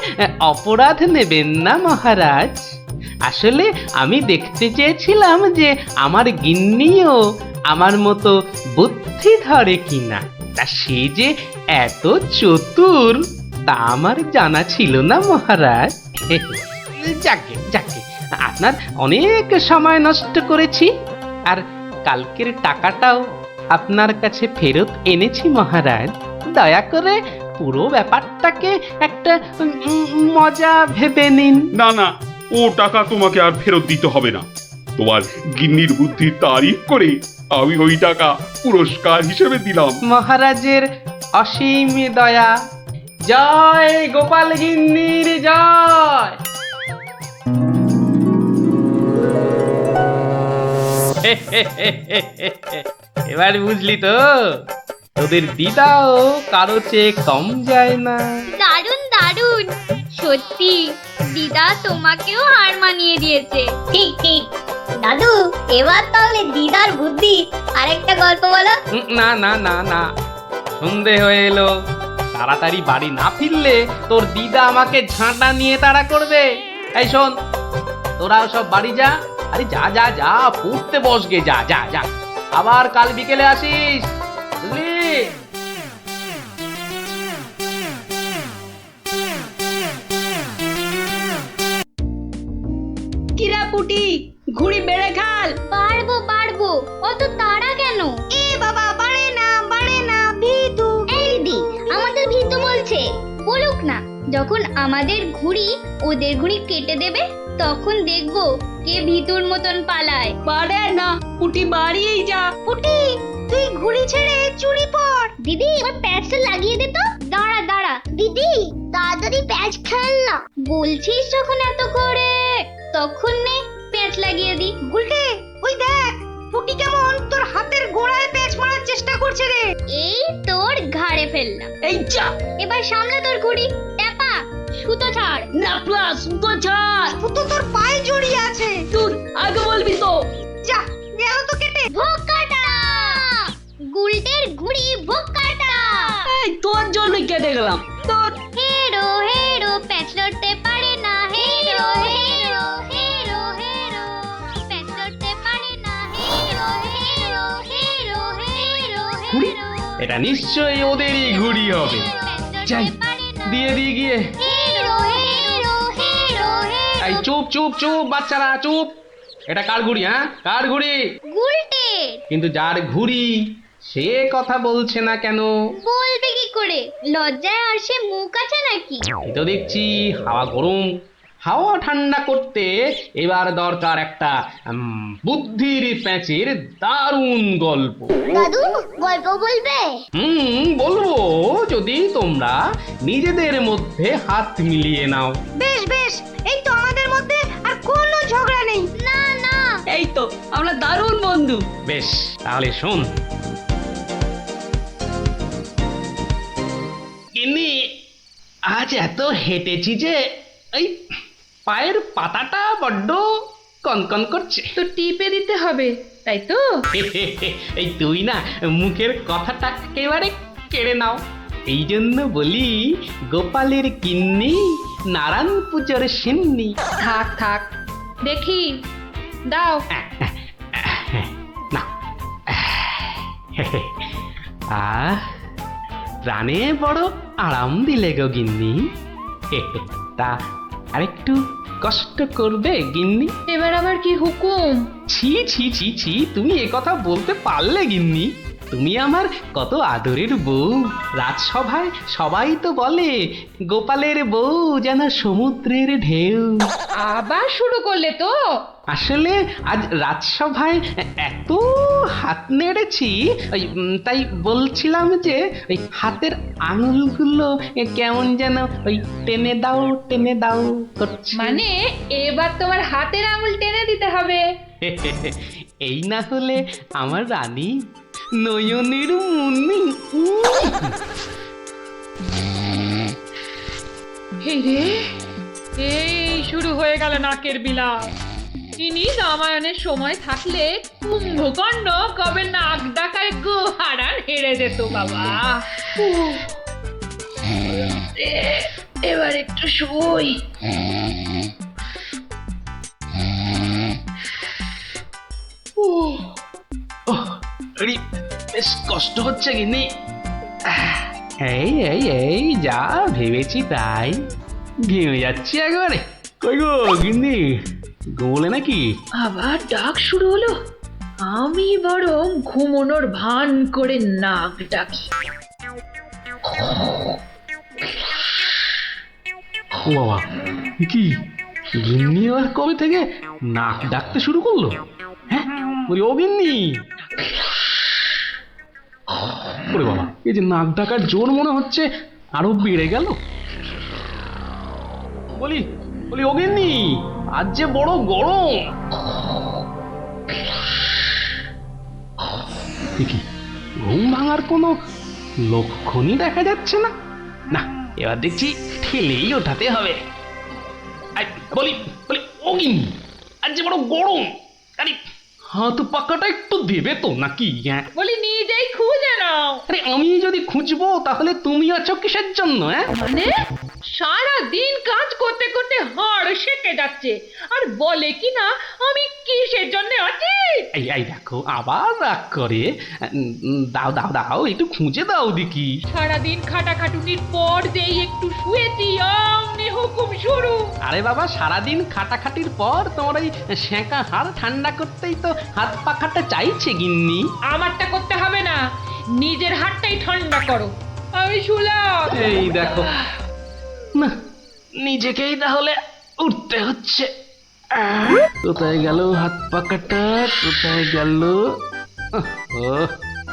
S3: অপরাধ নেবেন না মহারাজ। আসলে আমি দেখতে চেয়েছিলাম যে আমার গিন্নিও আমার মতো বুদ্ধি ধরে কিনা। তা সে যে এত চতুর তা আমার জানা ছিল না মহারাজ। যাকে যাকে, আপনার অনেক সময় নষ্ট করেছি, আর কালকের টাকাটাও আপনার কাছে ফেরত এনেছি মহারাজ। দয়া করে পুরো ব্যাপারটাকে একটা মজা ভেবে নিন।
S1: না না, ও টাকা তোমাকে আর ফেরত দিতে হবে না। তোমার গিন্নির বুদ্ধির তারিফ করে আমি ওই টাকা পুরস্কার হিসেবে দিলাম।
S3: মহারাজের অসীম দয়া। জয় গোপাল গিন্নির জয়। এবার বুঝলি তো, তোদের দিদাও কারো চেয়ে কম যায় না।
S8: দারুণ দারুণ, সত্যি দিদা তোমাকেও হার মানিয়ে দিয়েছে। ঠিক ঠিক। দাদু এবার তাহলে দিদার বুদ্ধি আরেকটা গল্প বলো।
S2: না না না না, সন্ধে হয়ে এলো, তাড়াতাড়ি বাড়ি না ফিরলে তোর দিদা আমাকে ঝাঁটা নিয়ে তাড়া করবে। এই শোন, তোরাও সব বাড়ি যা। আরে যা যা যা, পড়তে বস গে, যা যা যা, আবার কাল বিকেলে আসিস, বুঝলি?
S9: কিরা পুটি, ঘুড়ি বেড়ে খাল।
S8: পারবো পারবো, অত তাড়া কেন? এ বাবা, বাড়ে না ভিতু। এই দিদি, আমাদের ভিতু বলছে, বলুক না। যখন আমাদের ঘুড়ি ওদের ঘুড়ি কেটে দেবে তখন দেখবো কে ভিতুর মতন পালায়।
S9: পারে না, পুটি বাড়িয়েই যা।
S8: পুটি, তুই ঘুড়ি ছেড়ে চুরি পর। দিদি এবার প্যাচটা লাগিয়ে দে তো। দাঁড়া দাঁড়া দিদি, তাড়াতাড়ি প্যাচ খেল না। বলছিস যখন এত করে, তখন নে প্যাচ লাগিয়ে দি। গুলটে, ওই দেখ পুটি কেমন তোর হাতের গোড়ায় প্যাচ মারার চেষ্টা করছে রে। এই তোর ঘাড়ে ফেললাম।
S9: এই যা,
S8: এবার সামলা তোর ঘুড়ি। ট্যাপা, সুতো ছাড়।
S9: না প্লাস সুতো ছাড়।
S8: সুতো তোর পায়ে জড়িয়ে আছে।
S9: তুই আগে বলবি তো।
S8: যা, গেল তো কেটে। ভোকাটা, গুলটের ঘুড়ি ভোকাটা।
S9: এই তোর জন্যই কেটে গেলাম। তোর
S8: হেরো হেরো, প্যাচ লড়তে পারে না। হেরো হেরো হেরো হেরো, প্যাচ লড়তে পারে না। হেরো হেরো হেরো হেরো
S2: ঘুড়ি?
S8: হেরো,
S2: এটা নিশ্চয়ই ওদেরই ঘুড়ি হবে। যাই, দিয়ে দিয়ে গিয়ে।
S8: হেরো হেরো হেরো হেরো।
S2: এই চুপ চুপ চুপ, বাচ্চারা চুপ। এটা কার ঘুড়ি? হ্যাঁ, কার ঘুড়ি?
S8: গুলটে।
S2: কিন্তু যার ঘুড়ি সে কথা বলছে না কেন?
S8: বলবে কি করে? লজ্জায় আর সে মুখ আছে নাকি?
S2: এই তো দেখছি হাওয়া গরম, হাওয়া ঠান্ডা করতে এবার দরকার একটা বুদ্ধির প্যাঁচের দারুণ গল্প।
S8: দাদু গল্প বলবে?
S2: বলবো, যদি তোমরা নিজেদের মধ্যে হাত মিলিয়ে নাও।
S8: বেশ বেশ, এই তো আমাদের মধ্যে আর কোনো ঝগড়া নেই। না না,
S9: এই তো আমরা দারুণ বন্ধু।
S2: বেশ, তাহলে শোন। গিন্নি, আজ এত হেঁটেছি যে এই পায়ের পাতাটা বড্ড কনকন করছে।
S10: তো টিপে দিতে হবে, তাই তো?
S2: এই তুই না মুখের কথাটা একেবারে কেড়ে নাও। এই জন্য বলি, গোপালের গিন্নি নারায়ণ পুজোর সিন্নি।
S10: থাক থাক, দেখি দাও।
S2: না, প্রাণে বড় আরাম দিলে গো গিন্নি। তা আরেকটু কষ্ট করবে গিন্নি?
S10: এবার আবার কি হুকুম?
S2: ছি ছি ছি ছি, তুমি এ কথা বলতে পারলে গিন্নি? তুমি আমার কত আদরের বউ। রাজসভায় সবাই তো বলে গোপালের বউ যেন সমুদ্রের ঢেউ।
S10: আবার শুরু করলে তো?
S2: আসলে আজ রাজসভায় এত হাত নেড়েছি, তাই বলছিলাম যে ওই হাতের আঙুলগুলো কেমন যেন ওই টেনে দাও করছে।
S10: মানে এবার তোমার হাতের আঙুল টেনে দিতে হবে?
S2: এই না হলে আমার রানী নয়নের মুন্নি।
S10: এই রে, এই শুরু হয়ে গেল নাকের বিলাপ। ইনি রামায়ণের সময় থাকলে কুম্ভকর্ণ কবে নাক ডাকায় গোহারান হেরে যেত বাবা। এবার একটু শুই।
S2: বেশ কষ্ট হচ্ছে গিন্নি। এই এই এই যা ভেবেছি তাই, ঘেমে যাচ্ছি একবারে। কই গো গিন্নি, ঘুমোলে নাকি?
S10: আবার ডাক শুরু হলো। আমি বরং ঘুমোনোর ভান করে নাক ডাকি।
S2: ও বাবা, কি গিন্নি আবার কবে থেকে নাক ডাকতে শুরু করলো? হ্যাঁ, বলি ও গিন্নি। ওরে বাবা, এই যে নাক ডাকার জোর মনে হচ্ছে আরো বেড়ে গেল। বলি বলি ও গিন্নি, আজ যে বড় গরম। দেখি ঘুম ভাঙার কোনো লক্ষণই দেখা যাচ্ছে না। না, এবার দেখছি ঠেলেই ওঠাতে হবে। বলি বলি ও গিন্নি, আজ যে বড় গরম। আরে হাত পাকাটা একটু দেবে তো নাকি? হ্যাঁ
S10: বলি নিজেই খুঁজে নাও।
S2: আরে আমি যদি খুঁজবো তাহলে তুমি আছো কিসের জন্য? হ্যাঁ
S10: মানে সারা দিন কাজ করতে করতে হাড় সেকে যাচ্ছে আর বলে কি না আমি কিসের জন্য আছি।
S2: এই এই দেখো আবার রাগ করে। দাও দাও দাও একটু খুঁজে দাও দেখি।
S10: সারাদিন খাটাখাটুনির পর যেই একটু শুয়েছি অমনি হুকুম শুরু।
S2: আরে বাবা সারাদিন খাটাখাটির পর তোমার ওই সেঁকা হাড় ঠান্ডা করতেই তো হাত পাখাটা চাইছে গিন্নি।
S10: আমারটা করতে হবে না, নিজের হাতটাই ঠান্ডা করো। আমি শুলাম।
S2: এই দেখো না নিজেকেই তাহলে উঠতে হচ্ছে। কোথায় গেল হাত পাকাটা, কোথায় গেল?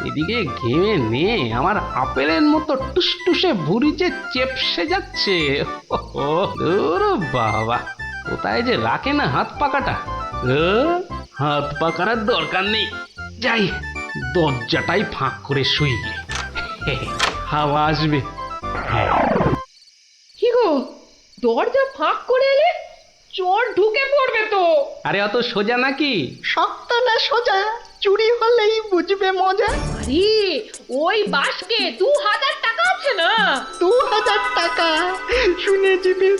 S2: এদিকে ঘেমে নে আমার আপেলের মতো টুসটুসে ভুঁড়ি যে চেপসে যাচ্ছে। বাবা কোথায় যে রাখে না হাত পাকাটা। হাত পাকার দরকার নেই, যাই দরজাটাই ফাঁক করে শুই, হাওয়া আসবে।
S10: কি গো দরজা ফাঁক করে এলে? চোর ঢুকে পড়বে তো।
S2: আরে অত সোজা নাকি?
S5: শক্ত না সোজা, চুরি হলেই বুঝবে মজা।
S10: আরে ওই বাসকে 2000 টাকা আছে না?
S5: 2000 টাকা শুনে জিভে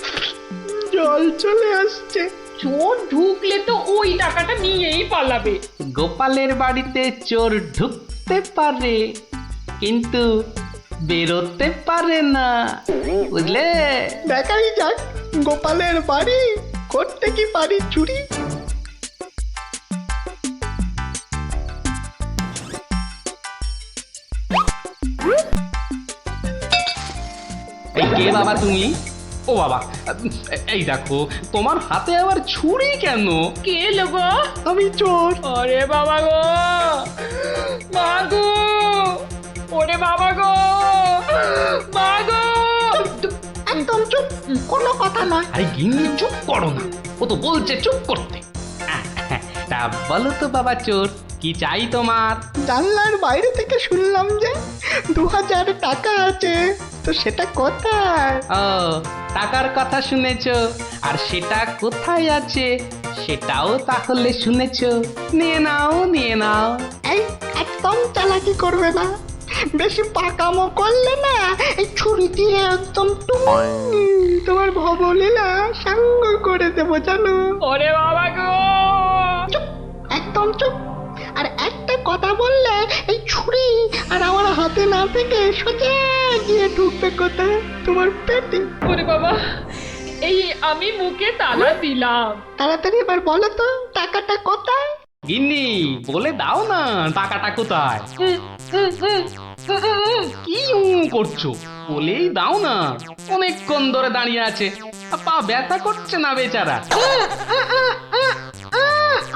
S5: জল চলে আসছে।
S10: চোর ঢুকলে তো ওই টাকাটা নিয়েই পালাবে।
S2: গোপালের বাড়িতে চোর ঢুকতে পারে কিন্তু বেরোতে পারে না, বুঝলে?
S5: দেখাই যাক গোপালের বাড়ি করতে কি পারি চুরি।
S2: এই কে বাবা তুমি? ও বাবা এই দেখো তোমার হাতে আবার ছুরি কেন?
S10: কে লোগো?
S5: আমি চোর।
S10: আরে বাবা গো, মা গো, ওরে বাবা গো, মা গো।
S5: একদম চুপ, কোনো কথা নয়।
S2: আরে গিন্নি চুপ করো না, ও তো বলছে চুপ করতে। তা বলো তো বাবা চোর কি চাই তোমার?
S5: জানলার বাইরে থেকে শুনলাম যে 2000 টাকা আছে, তো সেটা কোথায়?
S2: ও টাকার কথা শুনেছো, আর সেটা কোথায় আছে সেটাও তাহলে শুনেছো। নিয়ে নাও নিয়ে নাও।
S5: এই একদম চালাকি করবে না, বেশি পাকামো করলে না এই ছুরি দিয়ে একদম তোমার ভবলীলা সাঙ্গ করে দেবো জানো।
S10: ওরে বাবা গো,
S5: চুপ, একদম চুপ। আর একটা কথা বললে এই ছুরি আর আমার হাতে না থেকে সোজা গিয়ে ঢুকবে কোথায়? তোমার পেটে।
S10: ওরে বাবা, এই আমি মুখে তালা দিলাম।
S5: তাড়াতাড়ি এবার বলো তো টাকাটা কোথায়?
S2: গিন্নি বলে দাও না টাকাটা কোথায়? কি করছো বলেই দাও না, অনেকক্ষণ ধরে দাঁড়িয়ে আছে, পা ব্যথা করছে না বেচারা।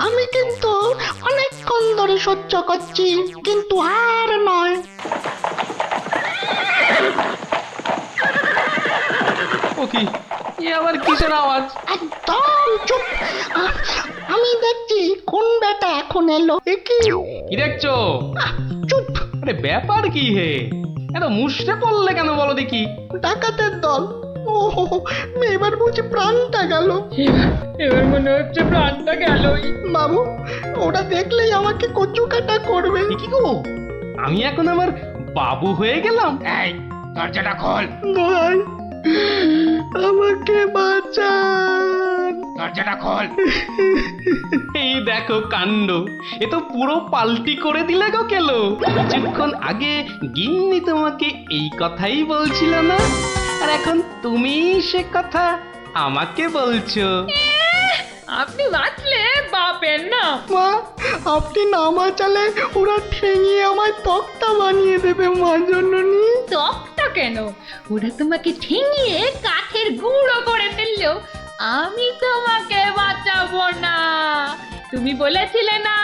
S5: আমি কিন্তু অনেকক্ষণ ধরে সহ্য করছি, কিন্তু আর নয়।
S2: ও কি এ আবার কিসের আওয়াজ?
S5: একদম চুপ। আমি দেখছি কোন বেটা এখন এলো।
S2: কি দেখছো?
S5: চুপ।
S2: আরে ব্যাপার কি হে, এত মুষড়ে পড়লে কেন বলো দেখি?
S5: ডাকাতের দল। ও এবার বুঝি প্রাণটা গেল।
S10: এবার মনে হচ্ছে প্রাণটা গেলই।
S5: বাবু ওরা দেখলেই আমাকে কচু কাটা করবে।
S2: কি গো আমি এখন আমার বাবু হয়ে গেলাম?
S6: এই দরজাটা খোল,
S5: ভাই আমাকে বাঁচান।
S6: দরজাটা খোল।
S2: এই দেখো কাণ্ড, এ তো পুরো পাল্টি করে দিলে গো কেলো। কিছুক্ষণ আগে গিন্নি তোমাকে এই কথাই বলছিল না, আর এখন তুমি সে কথা আমাকে বলছো।
S10: আপনি বাঁচলে বাপের না।
S5: মা আপনি না বাঁচালে ওরা ঠেঙিয়ে আমায় তক্তা বানিয়ে দেবে মা জননী।
S10: তক্তা কেন, ওরা তোমাকে ঠেঙিয়ে কাঠের গুঁড়ো করে ফেললো, আমি তোমাকে বাঁচাবো না। তুমি বলেছিলে না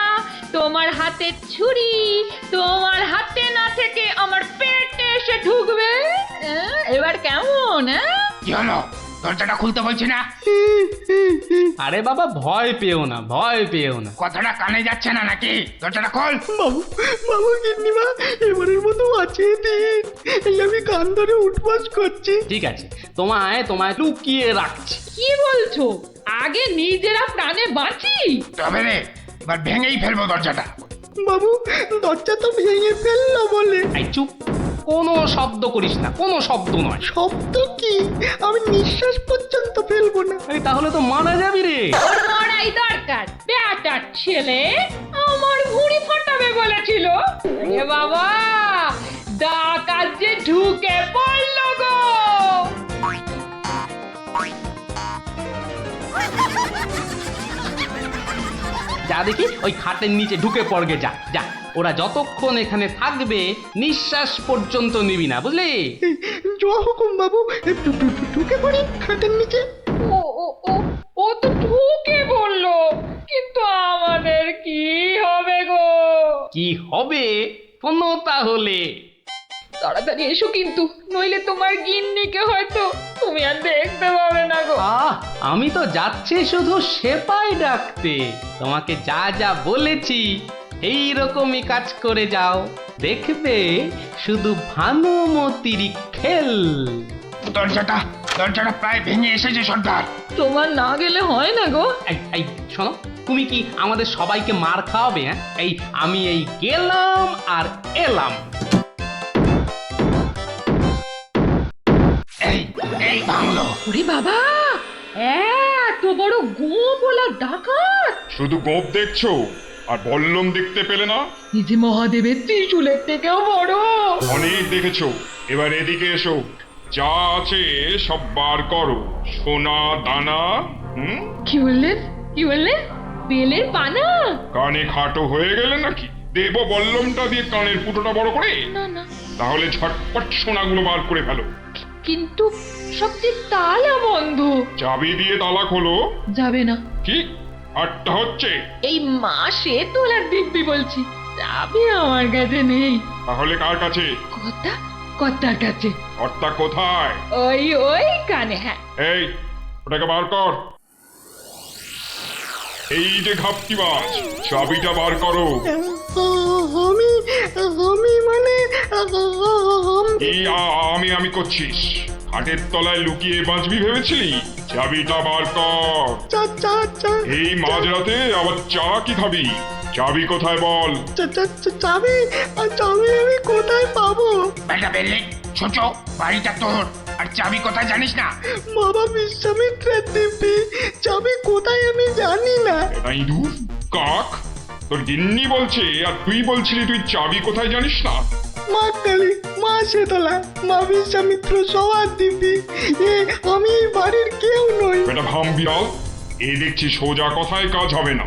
S10: তোমার হাতে ছুরি তোমার হাতে না থেকে আমার পেটে এসে ঢুকবে। এবার কেমন?
S6: কি হলো? দরজাটা খুলতে বলছি না?
S2: আরে বাবা ভয় পেও না, ভয় পেও না।
S6: কথাটা কানে যাচ্ছে না নাকি? দরজাটা খোল।
S5: বাবু বাবু গিন্নিমা এবারের মতো বাঁচিয়ে দিন, এই আমি কান ধরে উঠবাস করছি।
S2: ঠিক আছে তোমায় লুকিয়ে রাখছি।
S10: কি বলছো? আগে নিজেরা প্রাণে বাঁচি।
S6: তবে রে
S13: এবার ভেঙেই ফেলবো দরজাটা।
S5: বাবু দরজা তো ভেঙে ফেললো বলে।
S2: এই চুপ, কোনো শব্দ করিস না, কোনো শব্দ নয়।
S5: শব্দ কি? আমি নিঃশ্বাস পর্যন্ত ফেলবো না।
S2: আরে তাহলে তো মারা যাবি রে।
S10: ওর মারাই দরকার, বেটার ছেলে আমার ঘুড়ি ফাটাবে বলেছিল। এ বাবা, ডাকাত যে ঢুকে পড়লো গো।
S2: যা দেখি ওই খাটের নিচে ঢুকে পড়গে, যা যা। ওরা যতক্ষণ এখানে থাকবে নিঃশ্বাস পর্যন্ত নিবি না, বুঝলি?
S5: জোয়া হুকুম বাবু, ঢুকে পড়ি খাটের নিচে।
S10: ও ও ও ও তো ঢুকে বললো, কিন্তু আমাদের কি হবে গো?
S2: কি হবে শোনো তাহলে।
S10: তাড়াতাড়ি এসো কিন্তু, নইলে তোমার গিন্নিকে হয়তো তুমি আর দেখতে পাবে না গো।
S2: আমি তো যাচ্ছি শুধু সেপাই ডাকতে। তোমাকে যা যা বলেছি এই রকমই কাজ করে যাও, দেখবে শুধু ভানুমতির খেল।
S13: দরজাটা প্রায় ভেঙে এসেছে সর্দার।
S10: তোমার না গেলে হয় না গো।
S2: এই শোনো, তুমি কি আমাদের সবাইকে মার খাওয়াবে? হ্যাঁ, আমি গেলাম আর এলাম।
S13: এই বাংলো।
S10: ওরে বাবা, এত বড় গোপলা ডাকাত!
S6: শুধু গোপ দেখছো আর বল্লম দেখতে পেলে না?
S10: নিজে মহাদেবের ত্রিশূলের থেকেও বড়।
S6: অনেক দেখেছো, এবার এদিকে এসো। যা আছে সব বার করো, সোনা দানা।
S10: কি বললেন? কি বললেন? বেলের পানা?
S6: কানে খাটো হয়ে গেলে নাকি? দেব বল্লমটা দিয়ে কানের ফুটোটা বড় করে?
S10: না না।
S6: তাহলে ঝটপট সোনাগুলো বার করে ফেলো।
S10: কিন্তু সব যে তালা বন্ধ।
S6: চাবি দিয়ে তালা খোলো।
S10: যাবে না।
S6: কি আটটা হচ্ছে?
S10: এই মাসে তোলার দিব্যি বলছি, চাবি আমার কাছে নেই।
S6: তাহলে কার কাছে?
S10: কর্তার কাছে।
S6: কর্তা কোথায়?
S10: ওই কানে। হ্যাঁ,
S6: এই ওটাকে বার কর। এই যে ঘাপটিবাজ, চাবিটা বার করো।
S5: আমি মানে
S6: এই আমি করছিস? হাটের তলায় লুকিয়ে বাঁচবি ভেবেছিলি? চাবিটা বার কর। এই মাঝরাতে আবার চা কি খাবি? চাবি কোথায় বল?
S5: চাবি আমি কোথায় পাবো?
S13: বেটা বেলে ছোট, বাড়িটা তোর, আর চাবি কোথায় জানিস না?
S5: বাবা বিশ্বামিত্রের দিব্যি, চাবি কোথায় আমি জানি না।
S6: এটা ইঁদুর কাক, তোর গিন্নি বলছে আর তুই বলছিলি তুই চাবি কোথায় জানিস না?
S5: মা কালী, মা শীতলা, মা বিশ্বামিত্র সবার দিব্যি, আমি এই বাড়ির কেউ নই।
S6: এটা ভাম বিড়াল, এ দেখছি সোজা কথায় কাজ হবে না।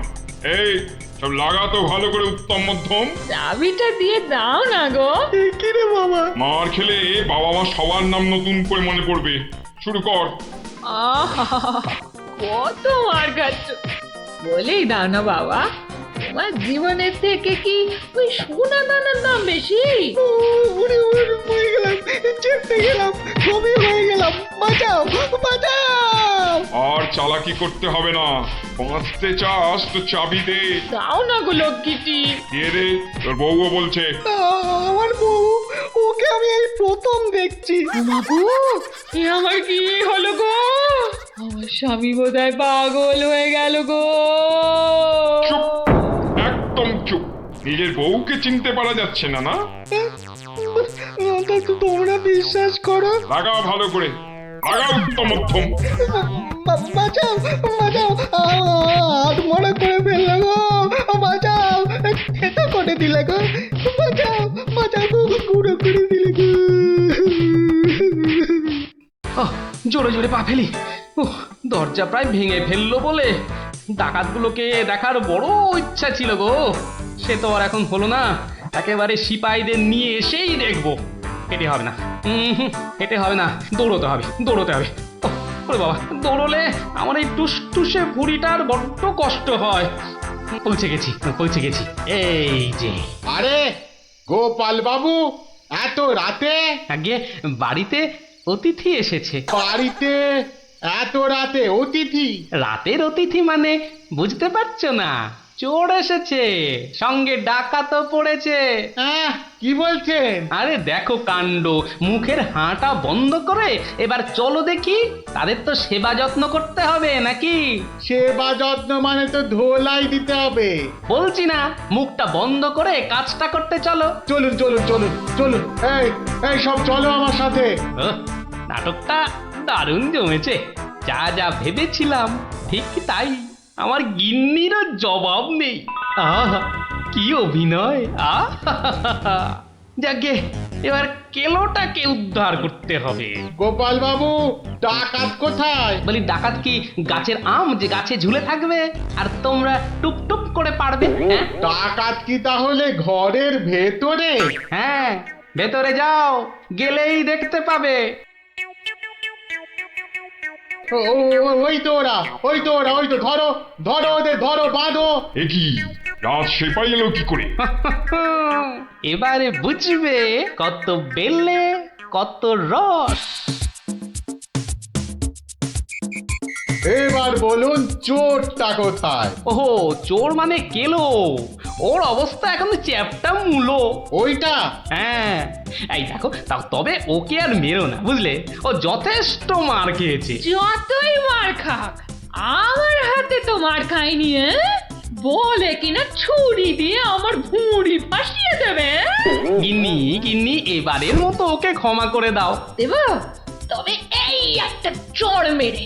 S6: এই সব লাগাতো ভালো করে উত্তম মধ্যম।
S10: চাবিটা দিয়ে দাও না গো।
S5: কি রে বাবা?
S6: মার খেলে বাবা মা সবার নাম নতুন করে মনে পড়বে। শুরু কর।
S10: কত মার খাচ্ছ, বলেই দাও না বাবা। তোমার জীবনের থেকে কি ওই সোনা দানার দাম বেশি?
S5: মরে গেলাম, চেপে গেলাম, ছবি হয়ে গেলাম, বাঁচাও বাঁচাও।
S6: আর চালাকি করতে হবে না, বাঁচতে চাস তো চাবি দে।
S10: দাও না গো লক্ষ্মীটি।
S6: কে রে? তোর বউও বলছে।
S5: আমার বউ, ওকে আমি এই প্রথম দেখছি।
S10: বাবু, এ আমার কি হলো গো? আমার স্বামী বোধহয় পাগল হয়ে গেল গো।
S6: চুপ, একদম চুপ। নিজের বউকে চিনতে পারা যাচ্ছে না? না
S5: তোমরা বিশ্বাস করো?
S6: লাগা ভালো করে, লাগা উত্তম মধ্যম।
S5: বাঁচাও বাঁচাও, হাত মনে করে ফেললো গো, বাঁচাও, খেতে করে দিলে গো, বাঁচাও বাঁচাও গো, গুঁড়ো করে দিলে গো।
S2: জোরে জোরে পা ফেলি। দরজা প্রায় ভেঙে ফেললো বলে ডাকাতগুলোকে দেখার বড় ইচ্ছা ছিল গো। সে তো আর এখন হলো না। একেবারে সিপাহীদের নিয়ে এসেই দেখবো। হেঁটে হবে না, হেঁটে হবে না, দৌড়তে হবে, দৌড়তে হবে। ওরে বাবা, দৌড়লে আমার এই টুসটুসে ভুঁড়িটার বড্ড কষ্ট হয়। পৌঁছে গেছি। এই যে।
S7: আরে গোপাল বাবু, এত রাতে?
S2: আগে বাড়িতে অতিথি এসেছে।
S7: বাড়িতে এত রাতে অতিথি?
S2: রাতের অতিথি মানে বুঝতে পারছো না? চোর এসেছে, সঙ্গে ডাকাতও পড়েছে।
S7: কি বলছেন?
S2: আরে দেখো কাণ্ড, মুখের হাঁটা বন্ধ করে এবার চলো দেখি, তাদের তো সেবা যত্ন করতে হবে নাকি?
S7: সেবা যত্ন মানে তো ধোলাই দিতে হবে।
S2: বলছি না, মুখটা বন্ধ করে কাজটা করতে চলো।
S7: চলুন চলুন চলুন চলুন, এই এই সব চলো আমার সাথে।
S2: নাটকটা দারুণ জমেছে, যা যা ভেবেছিলাম ঠিক তাই। আমার গিন্নিরও জবাব নেই। আহা কি অভিনয়! আহা যাকে এবার কেলোটাকে উদ্ধার করতে হবে।
S7: গোপাল বাবু, ডাকাত কোথায়?
S2: বলি ডাকাত কি গাছের আম যে গাছে ঝুলে থাকবে আর তোমরা টুপ টুপ করে পারবে? হ্যাঁ,
S7: ডাকাত কি তাহলে ঘরের ভেতরে?
S2: হ্যাঁ, ভেতরে যাও, গেলেই দেখতে পাবে।
S7: ওই তো ওরা, ওই তো ওরা, ওই তো, ধরো ধরো ওদের, ধরো, বাঁধো।
S6: এ কি, রাত সেপাই এলো কি করে?
S2: এবারে বুঝবে কত বেলে কত রস।
S7: এবার বলুন চোরটা কোথায়?
S2: ওহো, চোর মানে কেলো, ওর অবস্থা এখন চ্যাপটা মূলো।
S7: ওইটা?
S2: হ্যাঁ, এই দেখো, তবে ওকে আর মেরো না, বুঝলে? ও যথেষ্ট মার খেয়েছে।
S10: যতই মার খাক, আমার হাতে তো মার খায়নি। বলে কিনা ছুরি দিয়ে আমার ভুঁড়ি ফাঁসিয়ে দেবে।
S2: গিন্নি গিন্নি, এবারের মতো ওকে ক্ষমা করে দাও।
S10: দেব, তবে এই একটা চড় মেরে।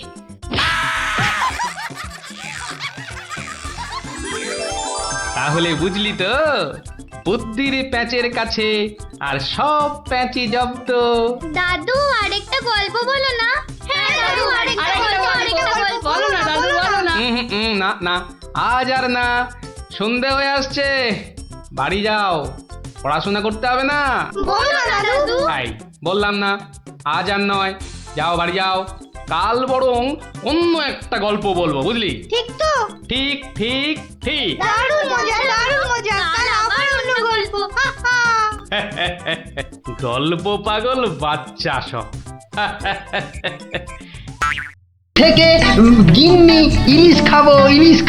S2: তাহলে বুঝলি তো, বুদ্ধির প্যাঁচের কাছে আর সব প্যাঁচি জব্দ।
S8: দাদু আরেকটা গল্প বলো না। হ্যাঁ দাদু, আরেকটা গল্প
S9: বলো না দাদু, বলো না।
S2: না না, আজ আর না, সন্ধে হয়ে আসছে, বাড়ি যাও, পড়াশোনা করতে হবে না।
S8: বলো না দাদু।
S2: তাই বললাম না, আজ আর নয়, যাও বাড়ি যাও, কাল বরং অন্য একটা গল্প বলবো, বুঝলি?
S8: ঠিক তো?
S2: ঠিক ঠিক ঠিক।
S8: দারুণ মজা, দারুণ মজা, কাল আবার অন্য গল্প।
S2: গল্প পাগল বাচ্চা সব।
S5: থেকে গিন্নি ইলিশ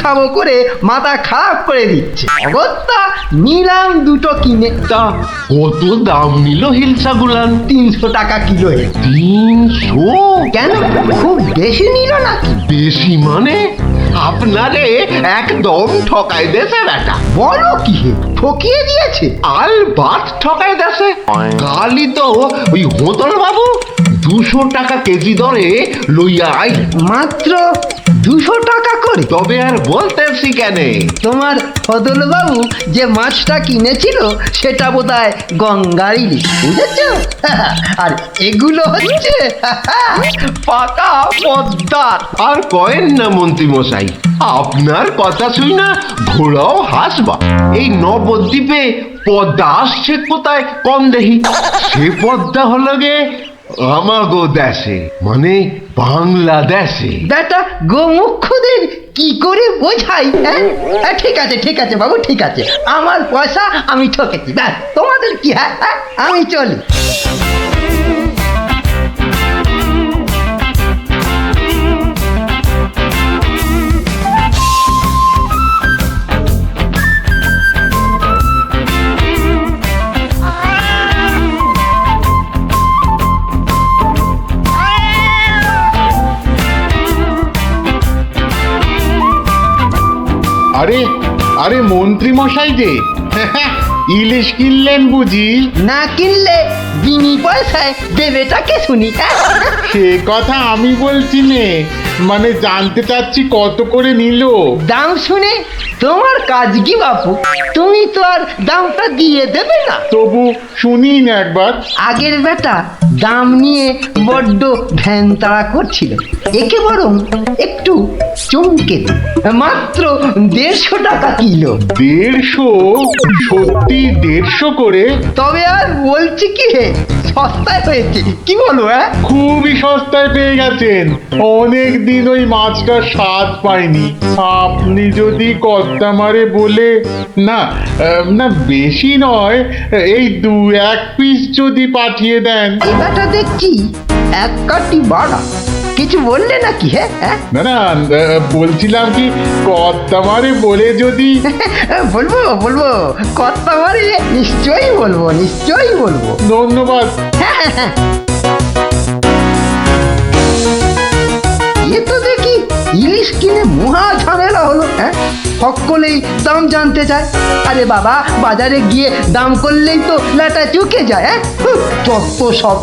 S5: খাবো করে মাথা খারাপ করে দিচ্ছে। অগত্যা নিলাম দুটো কিনে।
S12: তা কত দাম নিল হিলসাগুলান?
S5: 300 টাকা কিলো।
S12: 300?
S5: কেন, খুব বেশি নিল নাকি?
S12: বেশি মানে? আপনারে একদম ঠকাই দেছে বেটা।
S5: বলো কি হে, ঠকিয়ে দিয়েছে?
S12: আলবাত ঠকাই দেছে। কালই তো ওই হোতল বাবু 200 টাকা কেজি দরে লইয়া আই।
S5: মাত্র 200 টাকা করে?
S12: তবে আর বলতেছি কেনে,
S5: তোমার ফদল বাবু যে মাছটা কিনেছিল সেটা বোধহয় গঙ্গার ইলিশ, বুঝেছ? আর এগুলো হচ্ছে
S12: পাকা পদ্মার। আর কয়েন না মন্ত্রী মশাই, আপনার কথা শুই না ঘোড়াও হাসবা। এই নবদ্বীপে পদ্মা আসছে কোথায় কম দেখি? সে পদ্মা হলো গে আমাগো দেশে, মানে বাংলাদেশে।
S5: বেটা গোমুখদের কি করে বোঝাই? ঠিক আছে বাবু, ঠিক আছে, আমার পয়সা আমি ঠকেছি, ব্যাস, তোমাদের কি? হ্যাঁ, আমি চলি।
S7: আরে আরে মন্ত্রী মশাই যে ইলিশ কিনলেন বুঝি?
S5: না কিনলে বিনি পয়সায় দেবেটাকে শুনি।
S7: সে কথা আমি বলছি নে, মানে জানতে চাচ্ছি কত করে নিল?
S5: দাম শুনে তোমার কাজ কি বাপু? তুমি তো আর দামটা দিয়ে দেবে না।
S7: তবু শুনি না একবার।
S5: আগের বেটা দাম নিয়ে বড্ড ভ্যান তাড়া করছিল, একে বরং একটু চমকে দিই। মাত্র 150 টাকা কিলো।
S7: 150? সত্যি 150 করে?
S5: তবে আর বলছি কি হে, সস্তায় হয়েছে, কি বলো?
S7: খুবই সস্তায় পেয়ে গেছেন। অনেক দিন ওই মাছটার স্বাদ পাইনি। আপনি যদি কর্তা মারে বলে, না না বেশি নয়, এই 2-1 পিস যদি পাঠিয়ে দেন।
S5: এবারটা দেখছি এক কাটি বাড়া, কিছু বললে নাকি? হ্যাঁ
S7: না না, বলছিলাম কি কর্তামারে বলে যদি
S5: বলবো বলবো, কর্তা মারে নিশ্চয়ই বলবো, নিশ্চয়ই বলবো।
S7: ধন্যবাদ।
S5: এ তো দেখি ইলিশ কিনে মহা ঝামেলা হলো। হ্যাঁ, সকলেই দাম জানতে চায়। আরে বাবা, বাজারে গিয়ে দাম করলেই তো লাটা চুকে যায়। হ্যাঁ, যত সব।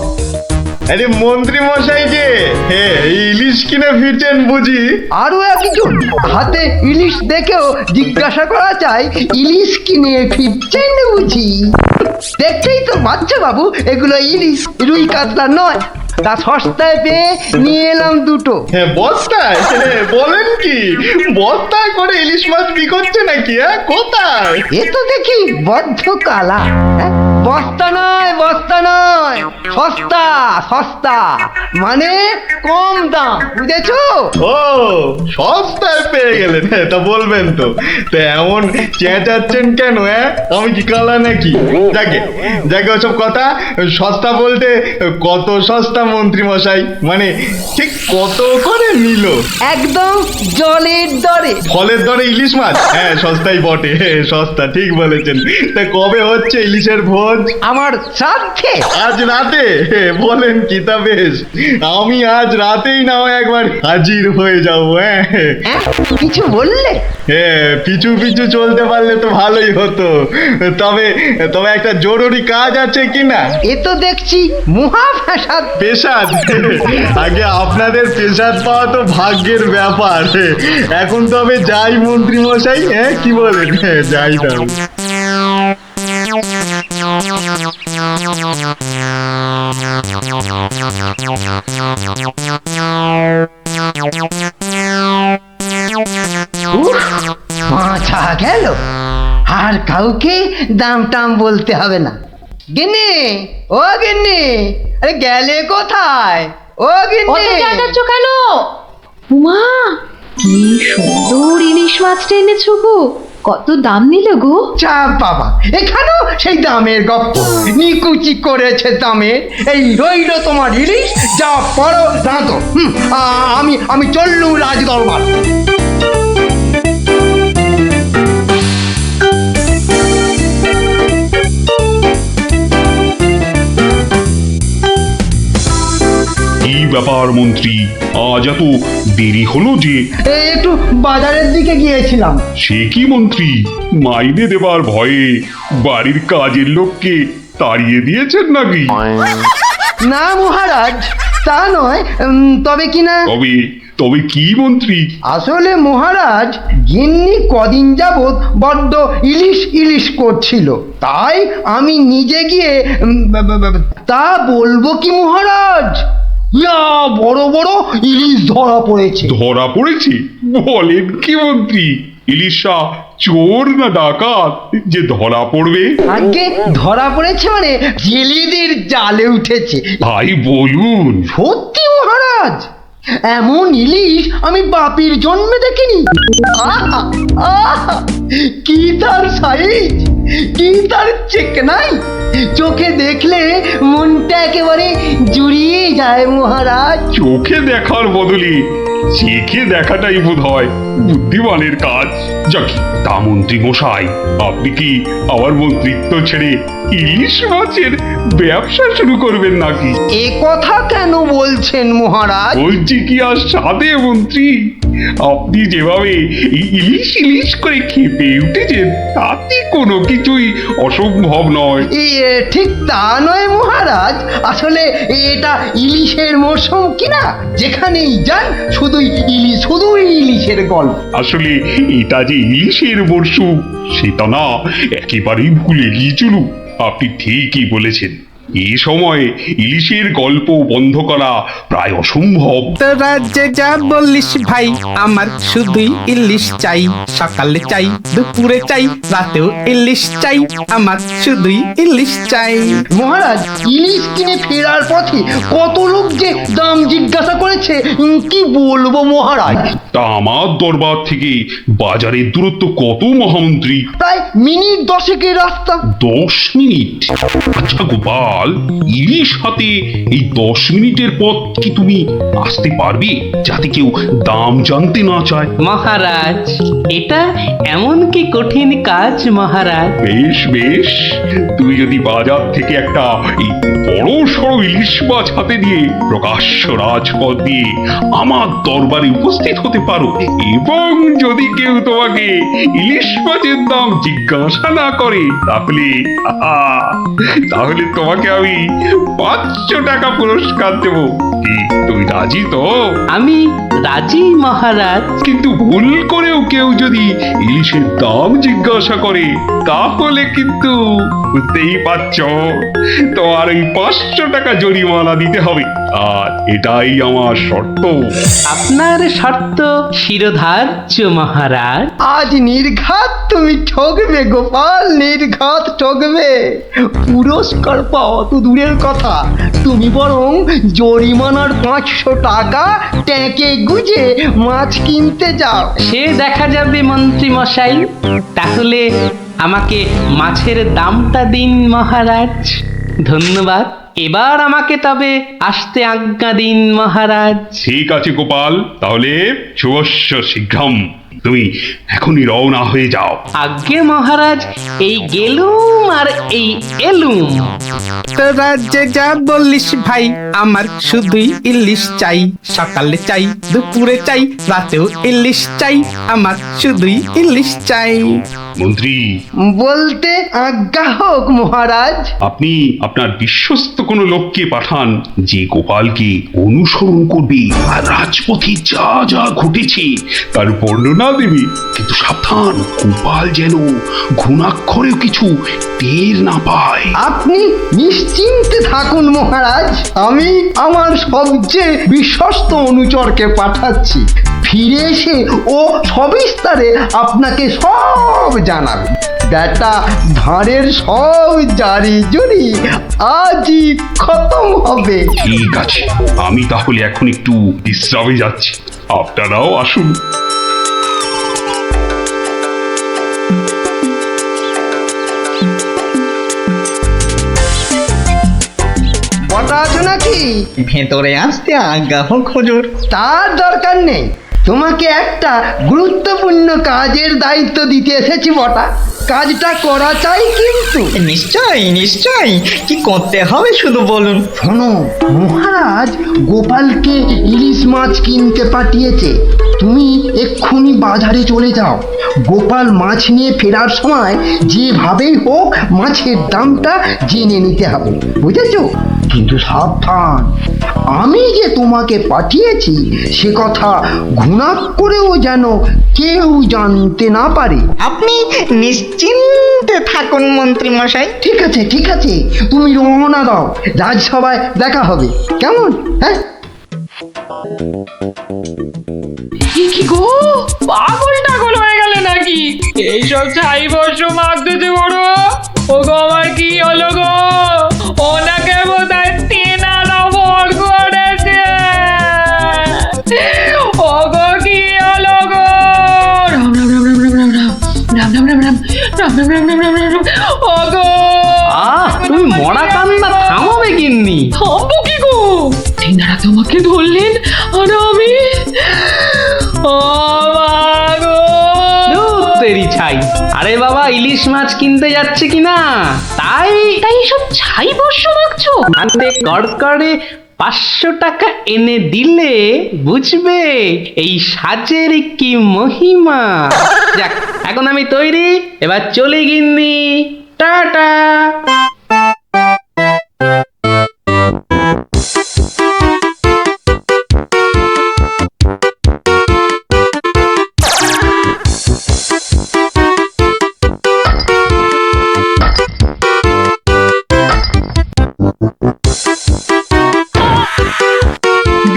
S11: আরে মন্ত্রী মশাই যে ইলিশ কিনে ফিরছেন বুঝি?
S5: আরো একজন হাতে ইলিশ দেখেও জিজ্ঞাসা করা চাই, ইলিশ কিনে ফিরছেন বুঝি? দেখতেই তো বাচ্চা বাবু, এগুলো ইলিশ, রুই কাতলা নয়। তা সস্তায় পেয়ে নিয়ে এলাম দুটো।
S11: হ্যাঁ, বস্তায়? বলেন কি, বস্তায় করে ইলিশ মাছ বিকোচ্ছে নাকি? কোথায়?
S5: এ তো দেখি বদ্ধ কালা। বস্তা নয়, বস্তা নয়, সস্তা সস্তা, মানে কম দাম, বুঝেছো?
S11: ও, সস্তায় পেয়ে গেলেন? তা বলবেন তো। তা এমন চেঁচাচ্ছেন কেন? আমি কি কালা নাকি? যাকে যাকে ওসব কথা। সস্তা বলতে কত সস্তা মন্ত্রী মশাই? মানে ঠিক কত করে নিল?
S5: একদম জলের দরে।
S11: ফলের দরে ইলিশ মাছ? হ্যাঁ, সস্তাই বটে, সস্তা, ঠিক বলেছেন। তা কবে হচ্ছে ইলিশের ভোজ?
S5: আমার শ্রাদ্ধে।
S11: আজ রাতে? বলেন কি? তা বেশ, আমি আজ রাতেই না হয় একবার হাজির হয়ে যাবো।
S5: কিছু বললে?
S11: পিছু পিছু চলতে পারলে তো ভালোই হতো। তবে তবে একটা জরুরি কাজ আছে কিনা?
S5: এ তো দেখছি মহা ফ্যাসাদ।
S11: পেশাদ? আগে আপনাদের পেশাদ পাওয়া তো ভাগ্যের ব্যাপার। এখন তবে যাই মন্ত্রী মশাই, কি বলেন? যাই তবে।
S5: মাথা গেল, আর কাউকে দাম টাম বলতে হবে না। গিন্নি, ও গিন্নি, আরে গেলে কোথায়? ও গিন্নি,
S10: যাচ্ছ কেন? উমা, কি সুন্দর ইলিশ মাছটা এনেছো গো! কত দাম নিল গো?
S5: চাপ বাবা, এখানেও সেই দামের গপ্প। নিকুচি করেছে দামে। এই রইল তোমার ইলিশ, যা পড়ো রাঁধো। আমি চললুম রাজ দরবার।
S1: কি ব্যাপার মন্ত্রী, আজ এত দেরি হলো যে?
S5: একটু বাজারের দিকে গিয়েছিলাম।
S1: সে কি মন্ত্রী, মাইনে দেবার ভয়ে বাড়ির কাজের লোককে তাড়িয়ে দিয়েছেন নাকি?
S5: না মহারাজ, তা নয়। তবে কি না?
S1: তবে কি মন্ত্রী?
S5: আসলে মহারাজ, গিন্নি কদিন যাবৎ বড্ড ইলিশ ইলিশ করছিল, তাই আমি নিজে গিয়ে তা বলবো কি মহারাজ, ইয়া বড় বড় ইলিশ ধরা পড়েছে।
S1: ধরা পড়েছে? বলেন কি মন্ত্রী? ইলিশা চোর না ডাকাত যে ধরা পড়বে?
S5: আগে ধরা পড়েছে মানে জেলেদের জালে উঠেছে।
S1: ভাই বলুন।
S5: সত্যি মহারাজ, এমন ইলিশ আমি বাপির জন্মে দেখিনি। আহা, আহা, কি তার সাইজ, কি তার চেকনাই! চোখে দেখলে মনটা একেবারে জুড়িয়ে যায় মহারাজ।
S1: চোখে দেখার বদলে চেখে দেখাটাই বোধ হয় বুদ্ধিমানের কাজ। যাকি, তা মন্ত্রী মশাই, আপনি কি আমার মন্ত্রিত্ব ছেড়ে ইলিশ মাছের ব্যবসা শুরু করবেন নাকি?
S5: এ কথা কেন বলছেন মহারাজ?
S1: বলছি কি আর সাধে মন্ত্রী, আপনি যেভাবে ইলিশ ইলিশ করে খেপে উঠেছেন তাতে কোনো কিছুই অসম্ভব নয়।
S5: ঠিক তা নয় মহারাজ, আসলে এটা ইলিশের মৌসুম কিনা, যেখানেই যান শুধুই ইলিশ, শুধুই ইলিশের গল্প।
S1: আসলে এটা যে ইলিশের মরশুম সেটা না একেবারেই ভুলে গিয়েছিল। আপনি ঠিকই বলেছেন, এই সময় ইলিশের গল্প বন্ধ করা প্রায় অসম্ভব।
S3: তোরা যে যা বলিস ভাই, আমার শুধুই ইলিশ চাই। সকালে চাই, দুপুরে চাই, রাতেও ইলিশ চাই। আমার শুধুই ইলিশ চাই।
S5: মহারাজ, ইলিশ কিনে ফেরার পথে কত লোক যে দাম জিজ্ঞাসা করেছে, কি বলবো মহারাজ।
S1: তা আমার দরবার থেকে বাজারের দূরত্ব কত মহামন্ত্রী?
S5: প্রায় মিনিট 10 রাস্তা।
S1: 10 মিনিট? আচ্ছা গোপাল, গোপাল, ইলিশ হাতে এই 10 মিনিটের পথ কি তুমি আসতে পারবে, যাতে কেউ দাম জানতে না চায়?
S3: মহারাজ, এটা এমন কি কঠিন কাজ মহারাজ?
S1: বেশ বেশ, তুমি যদি বাজার থেকে একটা এই বড় সড়ো ইলিশ মাছ হাতে দিয়ে প্রকাশ্য রাজপথ দিয়ে আমার দরবারে উপস্থিত হতে পারো, এবং যদি কেউ তোমাকে ইলিশ মাছের দাম জিজ্ঞাসা না করে, তাহলে তোমাকে আমি 500 টাকা পুরস্কার দেব। কি তুমি রাজি তো?
S3: আমি রাজি মহারাজ।
S1: কিন্তু ভুল করেও কেউ যদি ইলিশের দাম জিজ্ঞাসা করে, তাহলে কিন্তু বুঝতেই পারছ, তোমার এই 500 টাকা জরিমানা দিতে হবে। আর এটাই আমার শর্ত।
S3: আপনার শর্ত শিরোধার্য মহারাজ।
S5: আজ নির্ঘাত তুমি ঠকবে গোপাল, নির্ঘাত ঠকবে। পুরস্কার পাওয়া তো দূরের কথা, তুমি বরং জরিমানার 500 টাকা ট্যাঁকে গুজে মাছ কিনতে যাও।
S3: সে দেখা যাবে মন্ত্রী মশাই। তাহলে আমাকে মাছের দামটা দিন মহারাজ। ধন্যবাদ। এবার আমাকে তবে আসতে আজ্ঞা দিন মহারাজ।
S1: ঠিক আছে গোপাল, তাহলে শুভস্য শীঘ্রম। তুমি এখনই রওনা হয়ে যাও।
S3: আজ্ঞে মহারাজ, এই গেলুম আর এই এলুম।
S14: রাজ্যে যা বললিস ভাই, আমার শুধুই ইলিশ চাই। সকালে চাই, দুপুরে চাই, রাতেও ইলিশ চাই। আমার শুধুই ইলিশ চাই।
S1: মন্ত্রী
S5: বলতে আজ্ঞা হোক মহারাজ।
S1: আপনি আপনার বিশ্বস্ত কোনো লোককে পাঠান, যে গোপালকে অনুসরণ করবে আর রাজপথে যা যা ঘটেছে তার বর্ণনা দেবে। কিন্তু সাবধান, গোপাল যেন ঘুণাক্ষরেও কিছু টের না পায়।
S5: আপনি নিশ্চিন্তে থাকুন মহারাজ, আমি আমার সবচেয়ে বিশ্বস্ত অনুচরকে পাঠাচ্ছি। ফিরে এসে ও সবিস্তারে আপনাকে সব জানাবে। বেটা ধারের সব জারি জুরি আজই খতম হবে।
S1: ঠিক আছে, আমি তাহলে এখন একটু বিশ্রামে যাচ্ছি, আপনারাও আসুন।
S5: বটা আছো নাকি?
S14: ভেতরে আসতে আজ্ঞা হোক হুজুর।
S5: তার দরকার নেই, তোমাকে একটা গুরুত্বপূর্ণ কাজের দায়িত্ব দিতে এসেছি বটা। কাজটা করা চাই কিন্তু।
S14: নিশ্চয়ই নিশ্চয়ই, কি করতে হবে শুধু বলুন।
S5: শোনো, মহারাজ গোপালকে ইলিশ মাছ কিনতে পাঠিয়েছে। তুমি এক্ষুনি বাজারে চলে যাও। গোপাল মাছ নিয়ে ফেরার সময় যেভাবেই হোক মাছের দামটা জেনে নিতে হবে, বুঝেছো? কিন্তু সাবধান, আমি যে তোমাকে পাঠিয়েছি সে কথা ঘুণাক্ষরেও যেন কেউ জানতে না পারে।
S14: আপনি নিশ্চিন্তে থাকুন মন্ত্রী মশাই।
S5: ঠিক আছে ঠিক আছে, তুমি রওনা দাও, রাজসভায় দেখা হবে, কেমন? হ্যাঁ।
S10: কি গো, পাগল টাগল হয়ে গেলে নাকি? এইসব ছাই বর্ষ মাখতেছে বড়। ও গো, আমার কি হলো গো? ওনাকে বোধহয় তেনারা ভর করেছে। ও গো, কি হলো গো? রাম রাম রাম রাম রাম রাম রাম রাম রাম রাম রাম রাম রাম রাম। ও গো,
S3: তুমি মরা কান্না থামাবে গিন্নি?
S10: থামবো কি গো? তেনারা তোমাকে ধরলেন আর আমি
S3: তেরি ছাই। আরে বাবা, ইলিশ মাছ কিনতে যাচ্ছে কিনা, তাই
S10: তাই সব ছাই বর্ষ মাখছো?
S3: হাতে কড়কড়ে 500 টাকা এনে দিলে বুঝবে এই সাজের কি মহিমা। যাক, এখন আমি তৈরি, এবার চলে গিন্নি। টাটা।